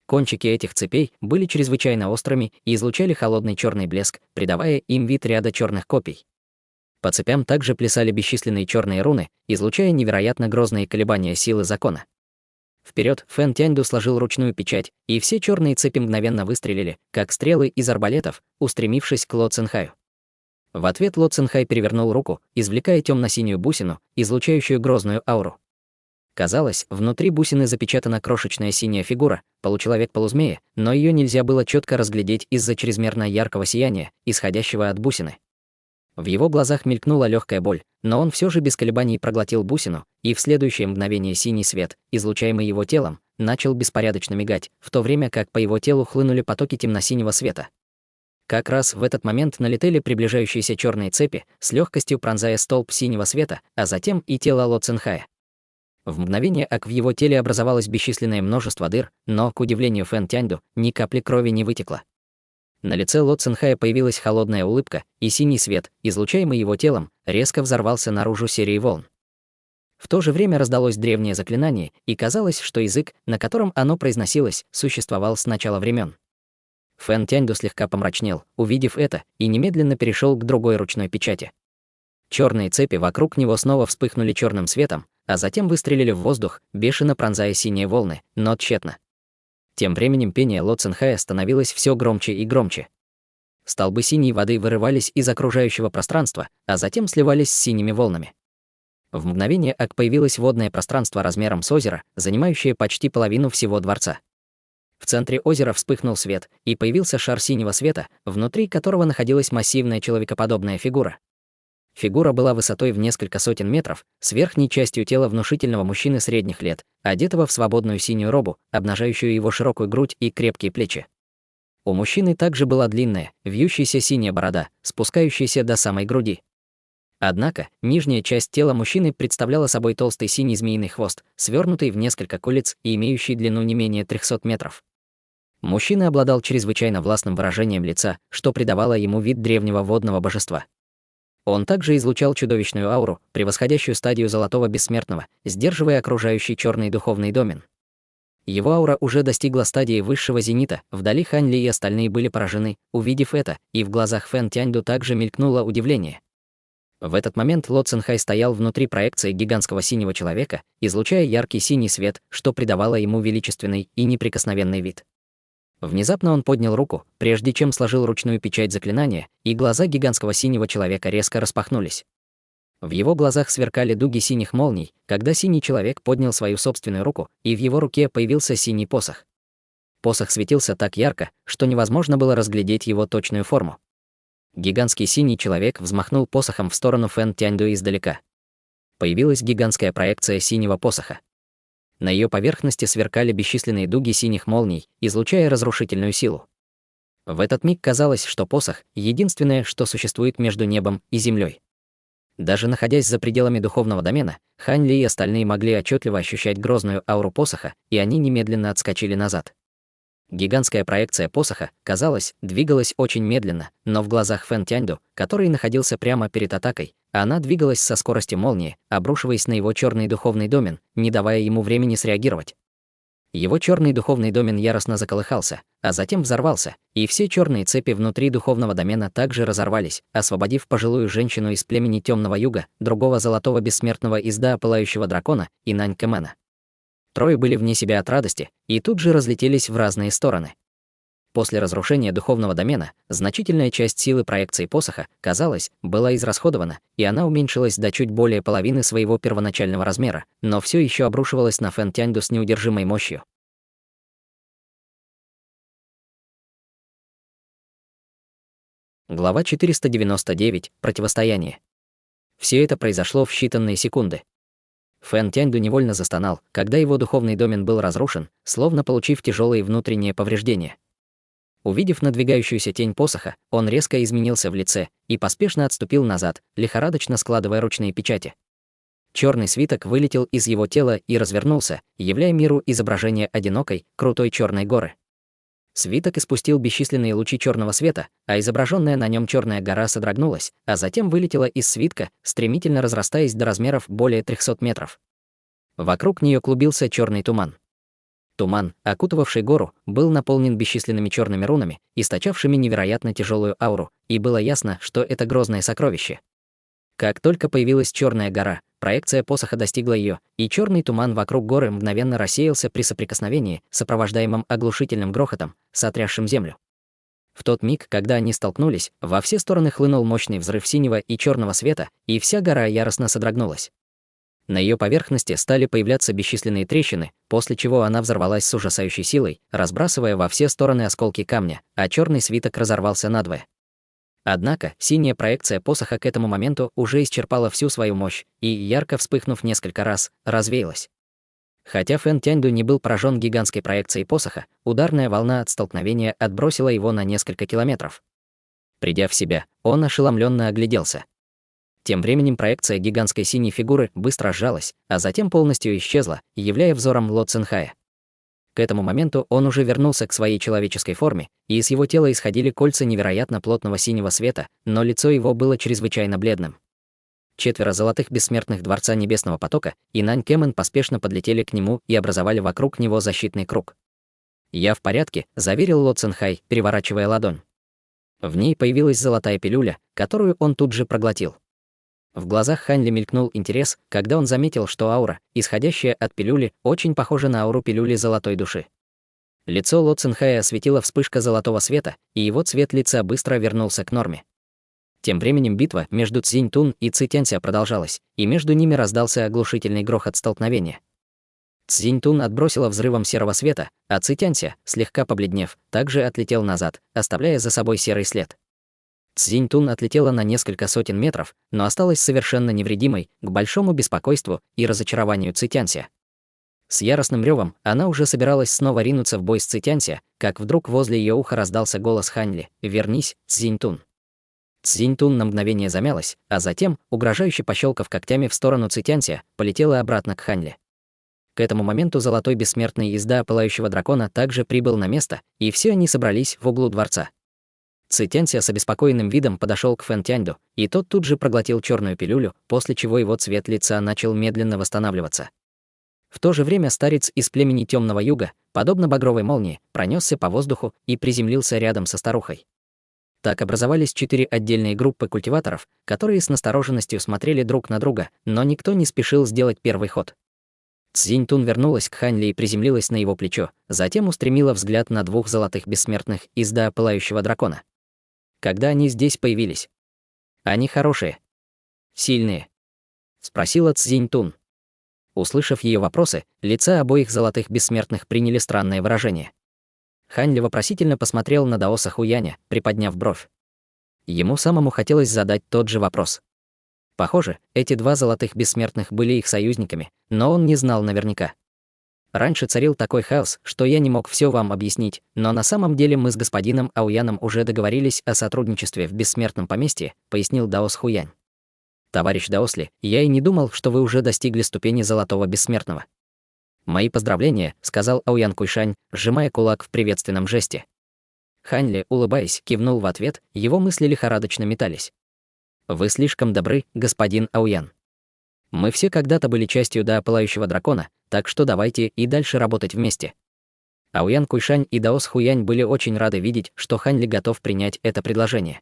Кончики этих цепей были чрезвычайно острыми и излучали холодный черный блеск, придавая им вид ряда черных копий. По цепям также плясали бесчисленные черные руны, излучая невероятно грозные колебания силы закона. Вперед Фэн Тяньду сложил ручную печать, и все черные цепи мгновенно выстрелили, как стрелы из арбалетов, устремившись к Ло Цинхаю. В ответ Ло Цинхай перевернул руку, извлекая темно-синюю бусину, излучающую грозную ауру. Казалось, внутри бусины запечатана крошечная синяя фигура, получеловек-полузмея, но ее нельзя было четко разглядеть из-за чрезмерно яркого сияния, исходящего от бусины. В его глазах мелькнула легкая боль, но он все же без колебаний проглотил бусину, и в следующее мгновение синий свет, излучаемый его телом, начал беспорядочно мигать, в то время как по его телу хлынули потоки темно-синего света. Как раз в этот момент налетели приближающиеся черные цепи, с легкостью пронзая столб синего света, а затем и тело Ло Цинхая. В мгновение в его теле образовалось бесчисленное множество дыр, но, к удивлению Фэн Тяньду, ни капли крови не вытекло. На лице Ло Цинхая появилась холодная улыбка, и синий свет, излучаемый его телом, резко взорвался наружу серией волн. В то же время раздалось древнее заклинание, и казалось, что язык, на котором оно произносилось, существовал с начала времен. Фэн Тяньду слегка помрачнел, увидев это, и немедленно перешел к другой ручной печати. Черные цепи вокруг него снова вспыхнули черным светом, а затем выстрелили в воздух, бешено пронзая синие волны, но тщетно. Тем временем пение Ло Цинхая становилось все громче и громче. Столбы синей воды вырывались из окружающего пространства, а затем сливались с синими волнами. В мгновение появилось водное пространство размером с озеро, занимающее почти половину всего дворца. В центре озера вспыхнул свет, и появился шар синего света, внутри которого находилась массивная человекоподобная фигура. Фигура была высотой в несколько сотен метров, с верхней частью тела внушительного мужчины средних лет, одетого в свободную синюю робу, обнажающую его широкую грудь и крепкие плечи. У мужчины также была длинная, вьющаяся синяя борода, спускающаяся до самой груди. Однако, нижняя часть тела мужчины представляла собой толстый синий змеиный хвост, свернутый в несколько колец и имеющий длину не менее 300 метров. Мужчина обладал чрезвычайно властным выражением лица, что придавало ему вид древнего водного божества. Он также излучал чудовищную ауру, превосходящую стадию золотого бессмертного, сдерживая окружающий черный духовный домен. Его аура уже достигла стадии высшего зенита, вдали Хань Ли и остальные были поражены, увидев это, и в глазах Фэн Тяньду также мелькнуло удивление. В этот момент Ло Цинхай стоял внутри проекции гигантского синего человека, излучая яркий синий свет, что придавало ему величественный и неприкосновенный вид. Внезапно он поднял руку, прежде чем сложил ручную печать заклинания, и глаза гигантского синего человека резко распахнулись. В его глазах сверкали дуги синих молний, когда синий человек поднял свою собственную руку, и в его руке появился синий посох. Посох светился так ярко, что невозможно было разглядеть его точную форму. Гигантский синий человек взмахнул посохом в сторону Фэн Тяньду издалека. Появилась гигантская проекция синего посоха. На ее поверхности сверкали бесчисленные дуги синих молний, излучая разрушительную силу. В этот миг казалось, что посох — единственное, что существует между небом и землей. Даже находясь за пределами духовного домена, Хань Ли и остальные могли отчетливо ощущать грозную ауру посоха, и они немедленно отскочили назад. Гигантская проекция посоха, казалось, двигалась очень медленно, но в глазах Фэн Тяньду, который находился прямо перед атакой, она двигалась со скоростью молнии, обрушиваясь на его черный духовный домен, не давая ему времени среагировать. Его черный духовный домен яростно заколыхался, а затем взорвался, и все черные цепи внутри духовного домена также разорвались, освободив пожилую женщину из племени Темного Юга, другого золотого бессмертного из Да Пылающего Дракона и Нань Кэмена. Трое были вне себя от радости и тут же разлетелись в разные стороны. После разрушения духовного домена значительная часть силы проекции посоха, казалось, была израсходована, и она уменьшилась до чуть более половины своего первоначального размера, но все еще обрушивалась на Фэн Тяньду с неудержимой мощью. Глава 499. Противостояние. Все это произошло в считанные секунды. Фэн Тяньду невольно застонал, когда его духовный домен был разрушен, словно получив тяжелые внутренние повреждения. Увидев надвигающуюся тень посоха, он резко изменился в лице и поспешно отступил назад, лихорадочно складывая ручные печати. Черный свиток вылетел из его тела и развернулся, являя миру изображение одинокой, крутой черной горы. Свиток испустил бесчисленные лучи черного света, а изображенная на нем черная гора содрогнулась, а затем вылетела из свитка, стремительно разрастаясь до размеров более 300 метров. Вокруг нее клубился черный туман. Туман, окутывавший гору, был наполнен бесчисленными черными рунами, источавшими невероятно тяжелую ауру, и было ясно, что это грозное сокровище. Как только появилась черная гора, проекция посоха достигла ее, и черный туман вокруг горы мгновенно рассеялся при соприкосновении, сопровождаемом оглушительным грохотом, сотрясшим землю. В тот миг, когда они столкнулись, во все стороны хлынул мощный взрыв синего и черного света, и вся гора яростно содрогнулась. На ее поверхности стали появляться бесчисленные трещины, после чего она взорвалась с ужасающей силой, разбрасывая во все стороны осколки камня, а черный свиток разорвался надвое. Однако синяя проекция посоха к этому моменту уже исчерпала всю свою мощь и, ярко вспыхнув несколько раз, развеялась. Хотя Фэн Тяньду не был поражен гигантской проекцией посоха, ударная волна от столкновения отбросила его на несколько километров. Придя в себя, он ошеломленно огляделся. Тем временем проекция гигантской синей фигуры быстро сжалась, а затем полностью исчезла, являя взором Ло Цинхая. К этому моменту он уже вернулся к своей человеческой форме, и из его тела исходили кольца невероятно плотного синего света, но лицо его было чрезвычайно бледным. 4 золотых бессмертных Дворца Небесного Потока и Нань Кэмен поспешно подлетели к нему и образовали вокруг него защитный круг. «Я в порядке», — заверил Ло Цинхай, переворачивая ладонь. В ней появилась золотая пилюля, которую он тут же проглотил. В глазах Хань Ли мелькнул интерес, когда он заметил, что аура, исходящая от пилюли, очень похожа на ауру пилюли золотой души. Лицо Ло Цинхая осветила вспышка золотого света, и его цвет лица быстро вернулся к норме. Тем временем битва между Цзинь Тун и Ци Тянься продолжалась, и между ними раздался оглушительный грохот столкновения. Цзинь Тун отбросила взрывом серого света, а Ци Тянься, слегка побледнев, также отлетел назад, оставляя за собой серый след. Цзинь Тун отлетела на несколько сотен метров, но осталась совершенно невредимой, к большому беспокойству и разочарованию Ци Тянься. С яростным ревом она уже собиралась снова ринуться в бой с Ци Тянься, как вдруг возле ее уха раздался голос Хань Ли: «Вернись, Цзинь Тун». Цзинь Тун на мгновение замялась, а затем, угрожающе пощелкав когтями в сторону Ци Тянься, полетела обратно к Хань Ли. К этому моменту золотой бессмертный из Да Пылающего Дракона также прибыл на место, и все они собрались в углу дворца. Ци Тянься с обеспокоенным видом подошел к Фэн Тяньду, и тот тут же проглотил черную пилюлю, после чего его цвет лица начал медленно восстанавливаться. В то же время старец из племени Темного Юга, подобно багровой молнии, пронесся по воздуху и приземлился рядом со старухой. Так образовались 4 отдельные группы культиваторов, которые с настороженностью смотрели друг на друга, но никто не спешил сделать первый ход. Цзинь Тун вернулась к Хань Ли и приземлилась на его плечо, затем устремила взгляд на 2 золотых бессмертных из Да Пылающего Дракона. Когда они здесь появились? Они хорошие. Сильные? Спросила Цзинь Тун. Услышав ее вопросы, лица обоих золотых бессмертных приняли странное выражение. Хань Ли вопросительно посмотрел на Даоса Хуяня, приподняв бровь. Ему самому хотелось задать тот же вопрос. Похоже, эти 2 золотых бессмертных были их союзниками, но он не знал наверняка. Раньше царил такой хаос, что я не мог все вам объяснить, но на самом деле мы с господином Ауяном уже договорились о сотрудничестве в бессмертном поместье, пояснил Даос Хуянь. Товарищ Даосли, я и не думал, что вы уже достигли ступени золотого бессмертного. Мои поздравления, сказал Ауян Куйшань, сжимая кулак в приветственном жесте. Хань Ли, улыбаясь, кивнул в ответ, его мысли лихорадочно метались. Вы слишком добры, господин Ауян. Мы все когда-то были частью Пылающего дракона, так что давайте и дальше работать вместе. Ауян Куйшань и Даос Хуянь были очень рады видеть, что Хань Ли готов принять это предложение.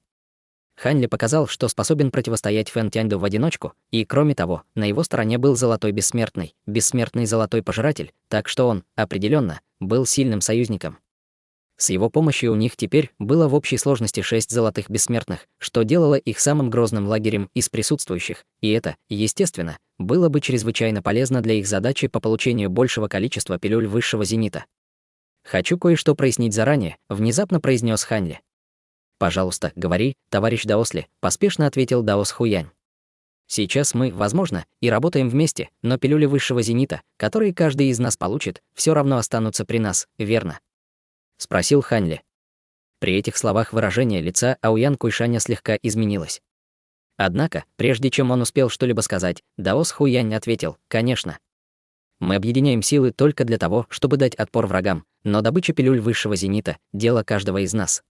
Хань Ли показал, что способен противостоять Фэн Тяньду в одиночку, и, кроме того, на его стороне был Золотой Бессмертный, бессмертный Золотой Пожиратель, так что он, определенно, был сильным союзником. С его помощью у них теперь было в общей сложности 6 Золотых Бессмертных, что делало их самым грозным лагерем из присутствующих, и это, естественно, было бы чрезвычайно полезно для их задачи по получению большего количества пилюль высшего зенита. «Хочу кое-что прояснить заранее», — внезапно произнес Хань Ли. «Пожалуйста, говори, товарищ Даосли», — поспешно ответил Даос Хуянь. «Сейчас мы, возможно, и работаем вместе, но пилюли высшего зенита, которые каждый из нас получит, все равно останутся при нас, верно?» — спросил Хань Ли. При этих словах выражение лица Ауян Куйшаня слегка изменилось. Однако, прежде чем он успел что-либо сказать, Даос Хуянь ответил: «Конечно. Мы объединяем силы только для того, чтобы дать отпор врагам, но добыча пилюль высшего зенита — дело каждого из нас».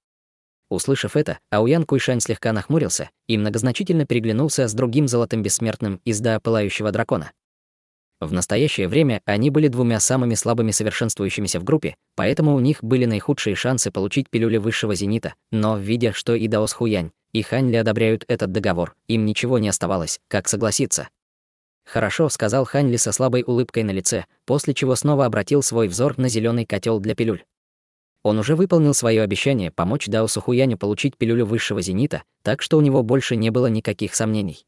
Услышав это, Ауян Куйшань слегка нахмурился и многозначительно переглянулся с другим Золотым Бессмертным из Пылающего дракона. В настоящее время они были двумя самыми слабыми совершенствующимися в группе, поэтому у них были наихудшие шансы получить пилюли высшего зенита, но, видя, что и Даос Хуянь, и Хань Ли одобряют этот договор, им ничего не оставалось, как согласиться. «Хорошо», — сказал Хань Ли со слабой улыбкой на лице, после чего снова обратил свой взор на зеленый котел для пилюль. Он уже выполнил свое обещание помочь Даосу Хуяню получить пилюлю высшего зенита, так что у него больше не было никаких сомнений.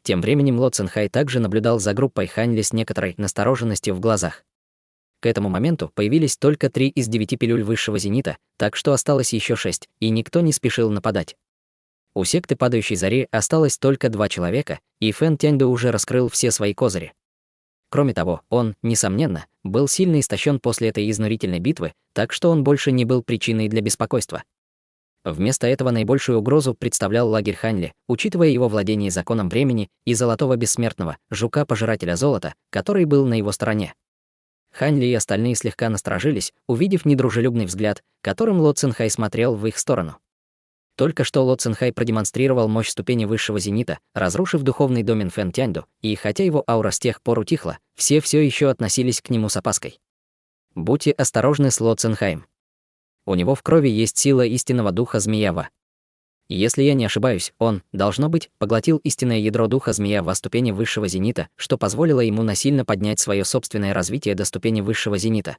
Тем временем Ло Цинхай также наблюдал за группой Хань Ли с некоторой настороженностью в глазах. К этому моменту появились только 3 из 9 пилюль высшего зенита, так что осталось еще 6, и никто не спешил нападать. У секты Падающей Зари осталось только 2 человека, и Фэн Тяньду уже раскрыл все свои козыри. Кроме того, он, несомненно, был сильно истощен после этой изнурительной битвы, так что он больше не был причиной для беспокойства. Вместо этого наибольшую угрозу представлял лагерь Хань Ли, учитывая его владение законом времени и Золотого Бессмертного, жука-пожирателя золота, который был на его стороне. Хань Ли и остальные слегка насторожились, увидев недружелюбный взгляд, которым Ло Цинхай смотрел в их сторону. Только что Ло Цинхай продемонстрировал мощь ступени высшего зенита, разрушив духовный домен Фэн Тяньду, и хотя его аура с тех пор утихла, все еще относились к нему с опаской. Будьте осторожны с Ло Цинхаем. У него в крови есть сила истинного духа Змея-Ва. Если я не ошибаюсь, он, должно быть, поглотил истинное ядро духа Змея-Ва ступени высшего зенита, что позволило ему насильно поднять свое собственное развитие до ступени высшего зенита.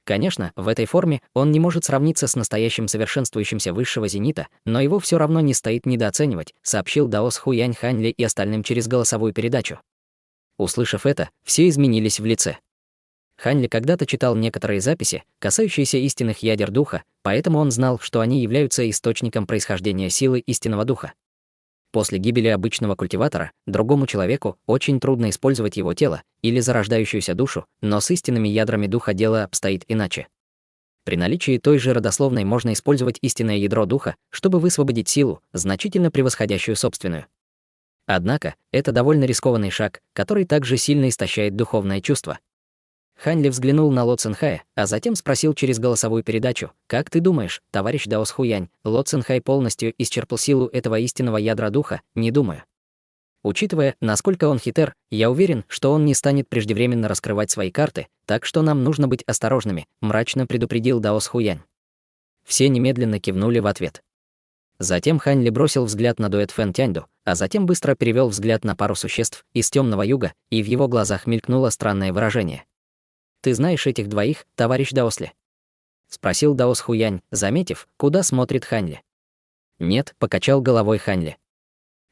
Конечно, в этой форме он не может сравниться с настоящим совершенствующимся высшего зенита, но его все равно не стоит недооценивать, сообщил Даос Хуянь Хань Ли и остальным через голосовую передачу. Услышав это, все изменились в лице. Хань Ли когда-то читал некоторые записи, касающиеся истинных ядер духа, поэтому он знал, что они являются источником происхождения силы истинного духа. После гибели обычного культиватора другому человеку очень трудно использовать его тело или зарождающуюся душу, но с истинными ядрами духа дело обстоит иначе. При наличии той же родословной можно использовать истинное ядро духа, чтобы высвободить силу, значительно превосходящую собственную. Однако, это довольно рискованный шаг, который также сильно истощает духовное чувство. Хань Ли взглянул на Ло Цинхая, а затем спросил через голосовую передачу: «Как ты думаешь, товарищ Даос Хуянь, Ло Цинхай полностью исчерпал силу этого истинного ядра духа?» «Не думаю. Учитывая, насколько он хитер, я уверен, что он не станет преждевременно раскрывать свои карты, так что нам нужно быть осторожными», — мрачно предупредил Даос Хуянь. Все немедленно кивнули в ответ. Затем Хань Ли бросил взгляд на дуэт Фэн Тяньду, а затем быстро перевел взгляд на пару существ из Темного Юга, и в его глазах мелькнуло странное выражение. «Ты знаешь этих двоих, товарищ Даосли?» — спросил Даос Хуянь, заметив, куда смотрит Хань Ли. «Нет», — покачал головой Хань Ли.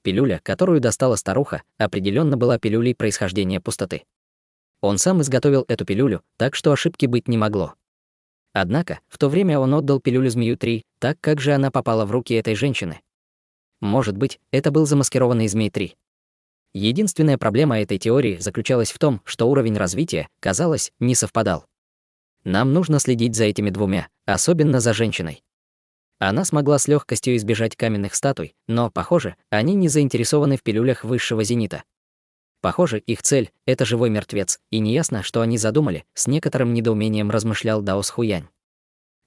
Пилюля, которую достала старуха, определенно была пилюлей происхождения пустоты. Он сам изготовил эту пилюлю, так что ошибки быть не могло. Однако, в то время он отдал пилюлю Змею-3, так как же она попала в руки этой женщины? Может быть, это был замаскированный Змей-3. Единственная проблема этой теории заключалась в том, что уровень развития, казалось, не совпадал. Нам нужно следить за этими двумя, особенно за женщиной. Она смогла с легкостью избежать каменных статуй, но, похоже, они не заинтересованы в пилюлях высшего зенита. Похоже, их цель — это живой мертвец, и неясно, что они задумали, с некоторым недоумением размышлял Даос Хуянь.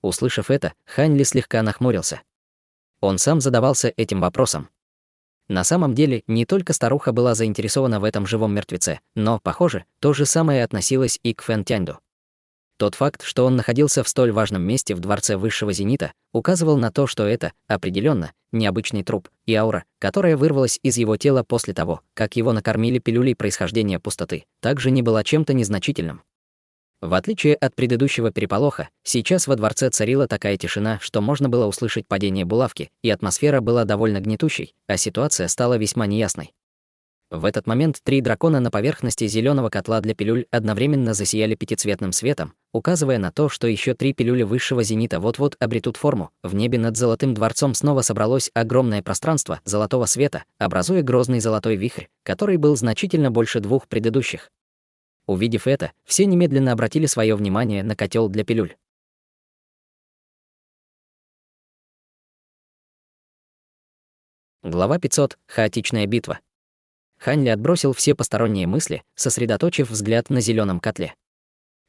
Услышав это, Хань Ли слегка нахмурился. Он сам задавался этим вопросом. На самом деле, не только старуха была заинтересована в этом живом мертвеце, но, похоже, то же самое относилось и к Фэн Тяньду. Тот факт, что он находился в столь важном месте в дворце высшего зенита, указывал на то, что это, определенно, необычный труп и аура, которая вырвалась из его тела после того, как его накормили пилюлей происхождения пустоты, также не была чем-то незначительным. В отличие от предыдущего переполоха, сейчас во дворце царила такая тишина, что можно было услышать падение булавки, и атмосфера была довольно гнетущей, а ситуация стала весьма неясной. В этот момент 3 дракона на поверхности зеленого котла для пилюль одновременно засияли пятицветным светом, указывая на то, что еще 3 пилюли высшего зенита вот-вот обретут форму. В небе над Золотым дворцом снова собралось огромное пространство золотого света, образуя грозный золотой вихрь, который был значительно больше 2 предыдущих. Увидев это, все немедленно обратили свое внимание на котел для пилюль. Глава 500. Хаотичная битва. Хань Ли отбросил все посторонние мысли, сосредоточив взгляд на зеленом котле.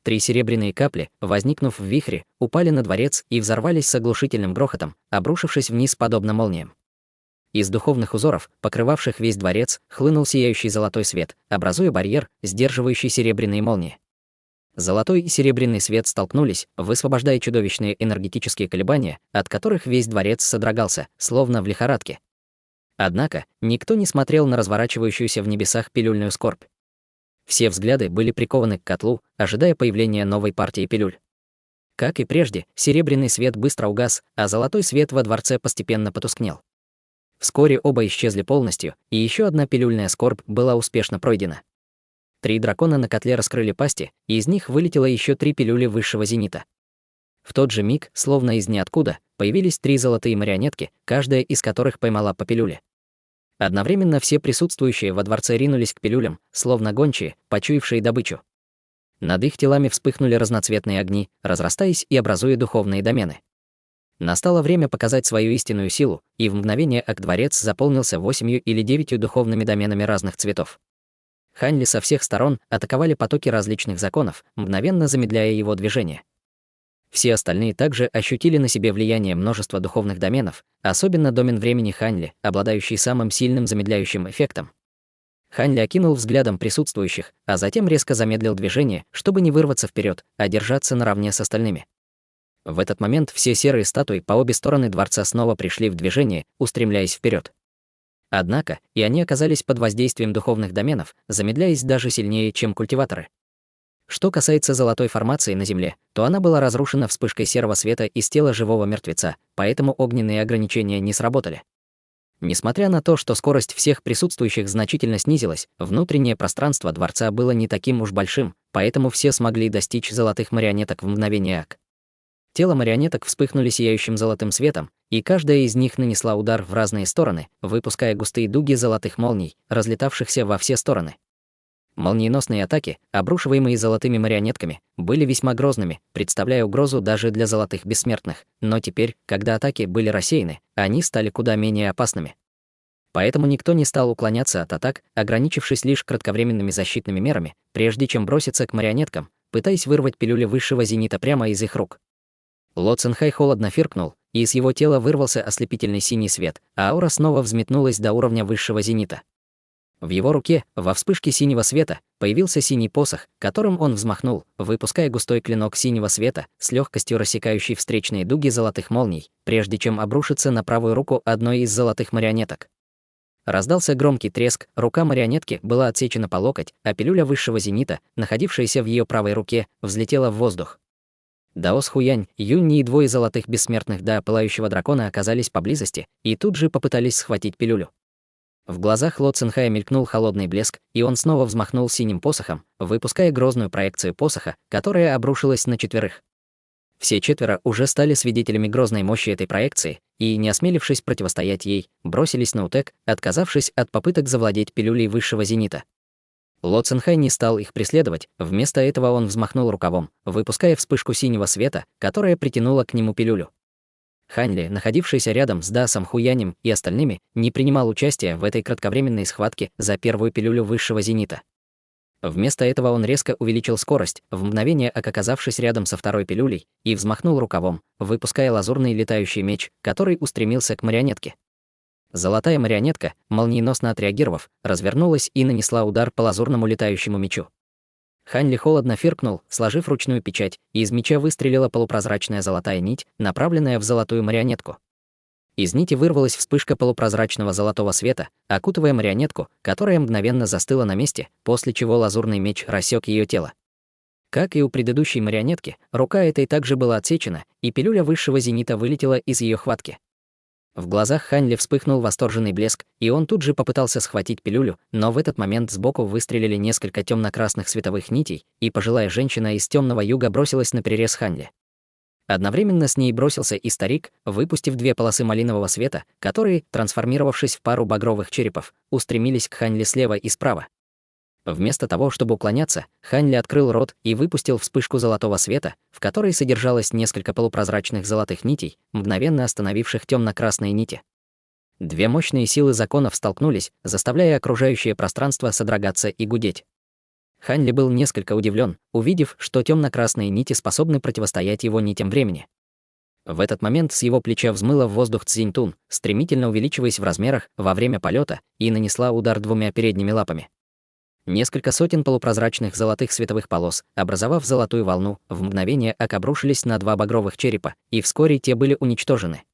3 серебряные капли, возникнув в вихре, упали на дворец и взорвались с оглушительным грохотом, обрушившись вниз подобно молниям. Из духовных узоров, покрывавших весь дворец, хлынул сияющий золотой свет, образуя барьер, сдерживающий серебряные молнии. Золотой и серебряный свет столкнулись, высвобождая чудовищные энергетические колебания, от которых весь дворец содрогался, словно в лихорадке. Однако никто не смотрел на разворачивающуюся в небесах пилюльную скорбь. Все взгляды были прикованы к котлу, ожидая появления новой партии пилюль. Как и прежде, серебряный свет быстро угас, а золотой свет во дворце постепенно потускнел. Вскоре оба исчезли полностью, и еще одна пилюльная скорбь была успешно пройдена. 3 дракона на котле раскрыли пасти, и из них вылетело еще 3 пилюли высшего зенита. В тот же миг, словно из ниоткуда, появились 3 золотые марионетки, каждая из которых поймала по пилюле. Одновременно все присутствующие во дворце ринулись к пилюлям, словно гончие, почуявшие добычу. Над их телами вспыхнули разноцветные огни, разрастаясь и образуя духовные домены. Настало время показать свою истинную силу, и в мгновение ока дворец заполнился 8 или 9 духовными доменами разных цветов. Хань Ли со всех сторон атаковали потоки различных законов, мгновенно замедляя его движение. Все остальные также ощутили на себе влияние множества духовных доменов, особенно домен времени Хань Ли, обладающий самым сильным замедляющим эффектом. Хань Ли окинул взглядом присутствующих, а затем резко замедлил движение, чтобы не вырваться вперед, а держаться наравне с остальными. В этот момент все серые статуи по обе стороны дворца снова пришли в движение, устремляясь вперед. Однако и они оказались под воздействием духовных доменов, замедляясь даже сильнее, чем культиваторы. Что касается золотой формации на Земле, то она была разрушена вспышкой серого света из тела живого мертвеца, поэтому огненные ограничения не сработали. Несмотря на то, что скорость всех присутствующих значительно снизилась, внутреннее пространство дворца было не таким уж большим, поэтому все смогли достичь золотых марионеток в мгновение ока. Тело марионеток вспыхнули сияющим золотым светом, и каждая из них нанесла удар в разные стороны, выпуская густые дуги золотых молний, разлетавшихся во все стороны. Молниеносные атаки, обрушиваемые золотыми марионетками, были весьма грозными, представляя угрозу даже для золотых бессмертных, но теперь, когда атаки были рассеяны, они стали куда менее опасными. Поэтому никто не стал уклоняться от атак, ограничившись лишь кратковременными защитными мерами, прежде чем броситься к марионеткам, пытаясь вырвать пилюли высшего зенита прямо из их рук. Ло Цинхай холодно фыркнул, и из его тела вырвался ослепительный синий свет, а аура снова взметнулась до уровня высшего зенита. В его руке, во вспышке синего света, появился синий посох, которым он взмахнул, выпуская густой клинок синего света, с легкостью рассекающий встречные дуги золотых молний, прежде чем обрушиться на правую руку одной из золотых марионеток. Раздался громкий треск, рука марионетки была отсечена по локоть, а пилюля высшего зенита, находившаяся в ее правой руке, взлетела в воздух. Даос Хуянь, Юнь и 2 золотых бессмертных да пылающего дракона оказались поблизости и тут же попытались схватить пилюлю. В глазах Ло Цинхая мелькнул холодный блеск, и он снова взмахнул синим посохом, выпуская грозную проекцию посоха, которая обрушилась на 4. Все 4 уже стали свидетелями грозной мощи этой проекции и, не осмелившись противостоять ей, бросились на утек, отказавшись от попыток завладеть пилюлей высшего зенита. Ло Цинхай не стал их преследовать, вместо этого он взмахнул рукавом, выпуская вспышку синего света, которая притянула к нему пилюлю. Хань Ли, находившийся рядом с Дасом Хуянем и остальными, не принимал участия в этой кратковременной схватке за первую пилюлю высшего зенита. Вместо этого он резко увеличил скорость, в мгновение оказавшись рядом со второй пилюлей, и взмахнул рукавом, выпуская лазурный летающий меч, который устремился к марионетке. Золотая марионетка, молниеносно отреагировав, развернулась и нанесла удар по лазурному летающему мечу. Хань Ли холодно фыркнул, сложив ручную печать, и из меча выстрелила полупрозрачная золотая нить, направленная в золотую марионетку. Из нити вырвалась вспышка полупрозрачного золотого света, окутывая марионетку, которая мгновенно застыла на месте, после чего лазурный меч рассек ее тело. Как и у предыдущей марионетки, рука этой также была отсечена, и пилюля высшего зенита вылетела из ее хватки. В глазах Хань Ли вспыхнул восторженный блеск, и он тут же попытался схватить пилюлю, но в этот момент сбоку выстрелили несколько темно-красных световых нитей, и пожилая женщина из темного юга бросилась на перерез Хань Ли. Одновременно с ней бросился и старик, выпустив две полосы малинового света, которые, трансформировавшись в пару багровых черепов, устремились к Хань Ли слева и справа. Вместо того, чтобы уклоняться, Хань Ли открыл рот и выпустил вспышку золотого света, в которой содержалось несколько полупрозрачных золотых нитей, мгновенно остановивших темно-красные нити. Две мощные силы законов столкнулись, заставляя окружающее пространство содрогаться и гудеть. Хань Ли был несколько удивлен, увидев, что темно-красные нити способны противостоять его нитям времени. В этот момент с его плеча взмыла в воздух Цзиньтун, стремительно увеличиваясь в размерах во время полета, и нанесла удар двумя передними лапами. Несколько сотен полупрозрачных золотых световых полос, образовав золотую волну, в мгновение обрушились на два багровых черепа, и вскоре те были уничтожены.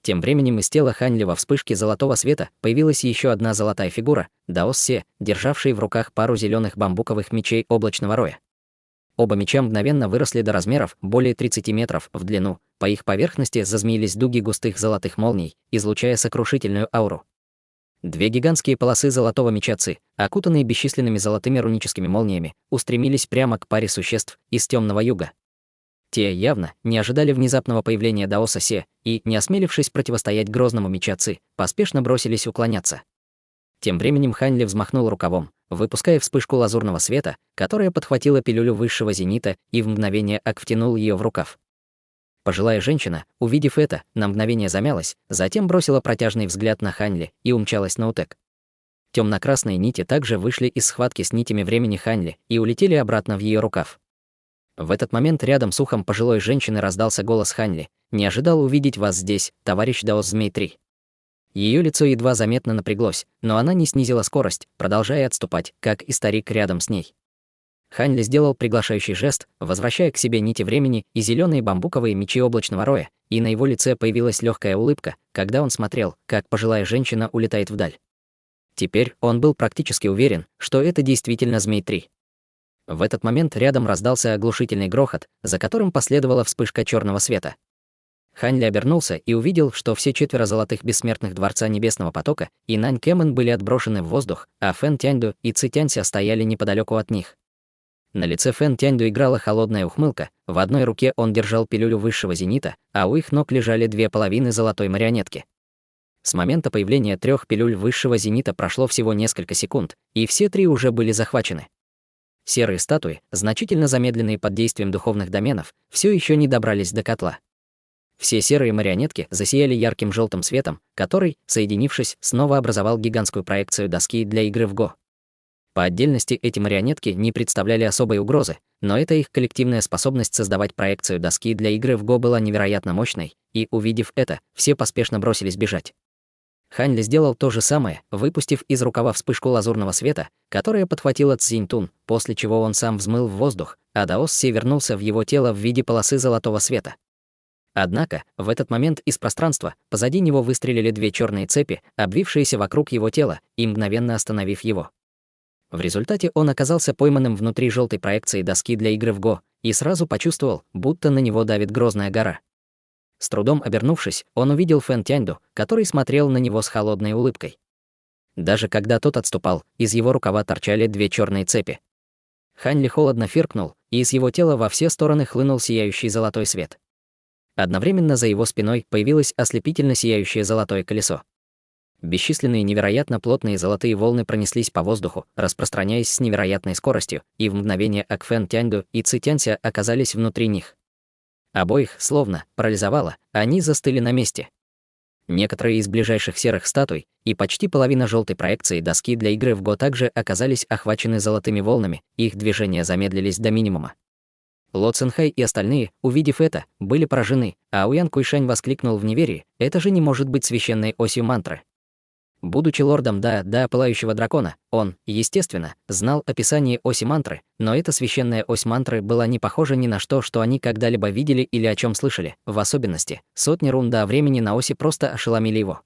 Тем временем из тела Хань Ли во вспышке золотого света появилась еще одна золотая фигура, Даос Се, державший в руках пару зеленых бамбуковых мечей облачного роя. Оба меча мгновенно выросли до размеров более 30 метров в длину, по их поверхности зазмеились дуги густых золотых молний, излучая сокрушительную ауру. Две гигантские полосы золотого меча Ци, окутанные бесчисленными золотыми руническими молниями, устремились прямо к паре существ из темного юга. Те явно не ожидали внезапного появления Даоса Се и, не осмелившись противостоять грозному меча Ци, поспешно бросились уклоняться. Тем временем Хань Ли взмахнул рукавом, выпуская вспышку лазурного света, которая подхватила пилюлю высшего зенита и в мгновение втянул ее в рукав. Пожилая женщина, увидев это, на мгновение замялась, затем бросила протяжный взгляд на Хань Ли и умчалась на утек. Темно-красные нити также вышли из схватки с нитями времени Хань Ли и улетели обратно в ее рукав. В этот момент рядом с ухом пожилой женщины раздался голос Хань Ли: «Не ожидал увидеть вас здесь, товарищ Даос Змей-3». Ее лицо едва заметно напряглось, но она не снизила скорость, продолжая отступать, как и старик рядом с ней. Хань Ли сделал приглашающий жест, возвращая к себе нити времени и зеленые бамбуковые мечи облачного роя, и на его лице появилась легкая улыбка, когда он смотрел, как пожилая женщина улетает вдаль. Теперь он был практически уверен, что это действительно Змей-3. В этот момент рядом раздался оглушительный грохот, за которым последовала вспышка черного света. Хань Ли обернулся и увидел, что все четверо золотых бессмертных Дворца Небесного Потока и Нань Кэмэн были отброшены в воздух, а Фэн Тяньду и Ци Тянься стояли неподалеку от них. На лице Фэн Тяньду играла холодная ухмылка, в одной руке он держал пилюлю высшего зенита, а у их ног лежали две половины золотой марионетки. С момента появления трех пилюль высшего зенита прошло всего несколько секунд, и все три уже были захвачены. Серые статуи, значительно замедленные под действием духовных доменов, все еще не добрались до котла. Все серые марионетки засияли ярким желтым светом, который, соединившись, снова образовал гигантскую проекцию доски для игры в Го. По отдельности эти марионетки не представляли особой угрозы, но эта их коллективная способность создавать проекцию доски для игры в Го была невероятно мощной, и, увидев это, все поспешно бросились бежать. Хань Ли сделал то же самое, выпустив из рукава вспышку лазурного света, которая подхватила Цзиньтун, после чего он сам взмыл в воздух, а Даос Се вернулся в его тело в виде полосы золотого света. Однако, в этот момент из пространства позади него выстрелили две черные цепи, обвившиеся вокруг его тела, и мгновенно остановив его. В результате он оказался пойманным внутри желтой проекции доски для игры в Го и сразу почувствовал, будто на него давит грозная гора. С трудом обернувшись, он увидел Фэн Тяньду, который смотрел на него с холодной улыбкой. Даже когда тот отступал, из его рукава торчали две черные цепи. Хань Ли холодно фыркнул, и из его тела во все стороны хлынул сияющий золотой свет. Одновременно за его спиной появилось ослепительно сияющее золотое колесо. Бесчисленные невероятно плотные золотые волны пронеслись по воздуху, распространяясь с невероятной скоростью, и в мгновение Фэн Тяньду и Ци Тянься оказались внутри них. Обоих словно парализовало, они застыли на месте. Некоторые из ближайших серых статуй и почти половина желтой проекции доски для игры в Го также оказались охвачены золотыми волнами, их движения замедлились до минимума. Ло Цинхай и остальные, увидев это, были поражены, а Уян Куйшань воскликнул в неверии: «Это же не может быть священной осью мантры». Будучи лордом Да Пылающего Дракона, он, естественно, знал описание оси мантры, но эта священная ось мантры была не похожа ни на что, что они когда-либо видели или о чем слышали. В особенности, сотни рун Да времени на оси просто ошеломили его.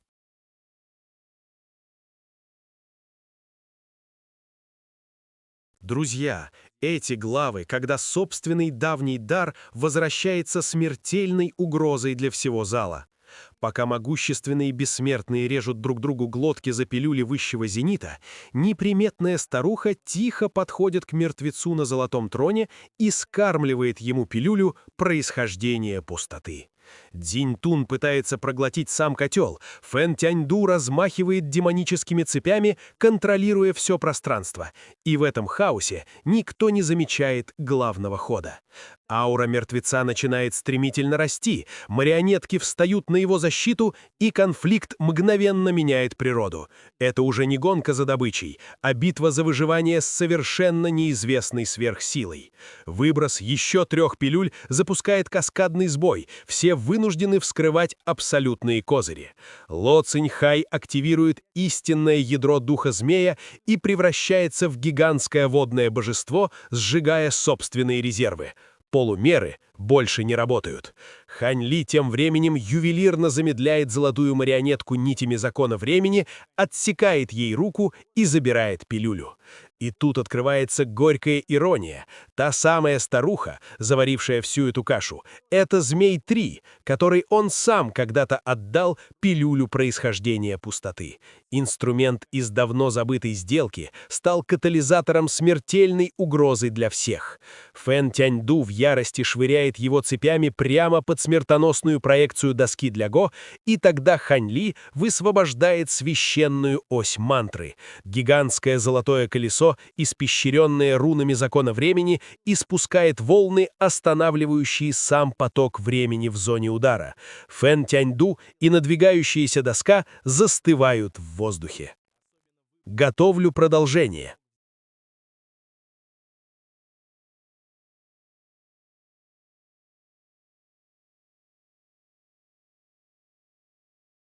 Друзья, эти главы, когда собственный давний дар возвращается смертельной угрозой для всего зала. Пока могущественные бессмертные режут друг другу глотки за пилюли высшего зенита, неприметная старуха тихо подходит к мертвецу на золотом троне и скармливает ему пилюлю происхождения пустоты. Дзинь-Тун пытается проглотить сам котел, Фэн Тяньду размахивает демоническими цепями, контролируя все пространство, и в этом хаосе никто не замечает главного хода. Аура мертвеца начинает стремительно расти, марионетки встают на его защиту, и конфликт мгновенно меняет природу. Это уже не гонка за добычей, а битва за выживание с совершенно неизвестной сверхсилой. Выброс еще 3 пилюль запускает каскадный сбой, все вынуждены вскрывать абсолютные козыри. Ло Циньхай активирует истинное ядро духа змея и превращается в гигантское водное божество, сжигая собственные резервы. Полумеры больше не работают. Хань Ли тем временем ювелирно замедляет золотую марионетку нитями закона времени, отсекает ей руку и забирает пилюлю. И тут открывается горькая ирония. Та самая старуха, заварившая всю эту кашу, это Змей-3, который он сам когда-то отдал пилюлю происхождения пустоты. Инструмент из давно забытой сделки стал катализатором смертельной угрозы для всех. Фэн Тяньду в ярости швыряет его цепями прямо под смертоносную проекцию доски для Го, и тогда Хань Ли высвобождает священную ось мантры. Гигантское золотое колесо, испещренное рунами закона времени, испускает волны, останавливающие сам поток времени в зоне удара. Фэн Тяньду и надвигающаяся доска застывают в воздухе. Готовлю продолжение.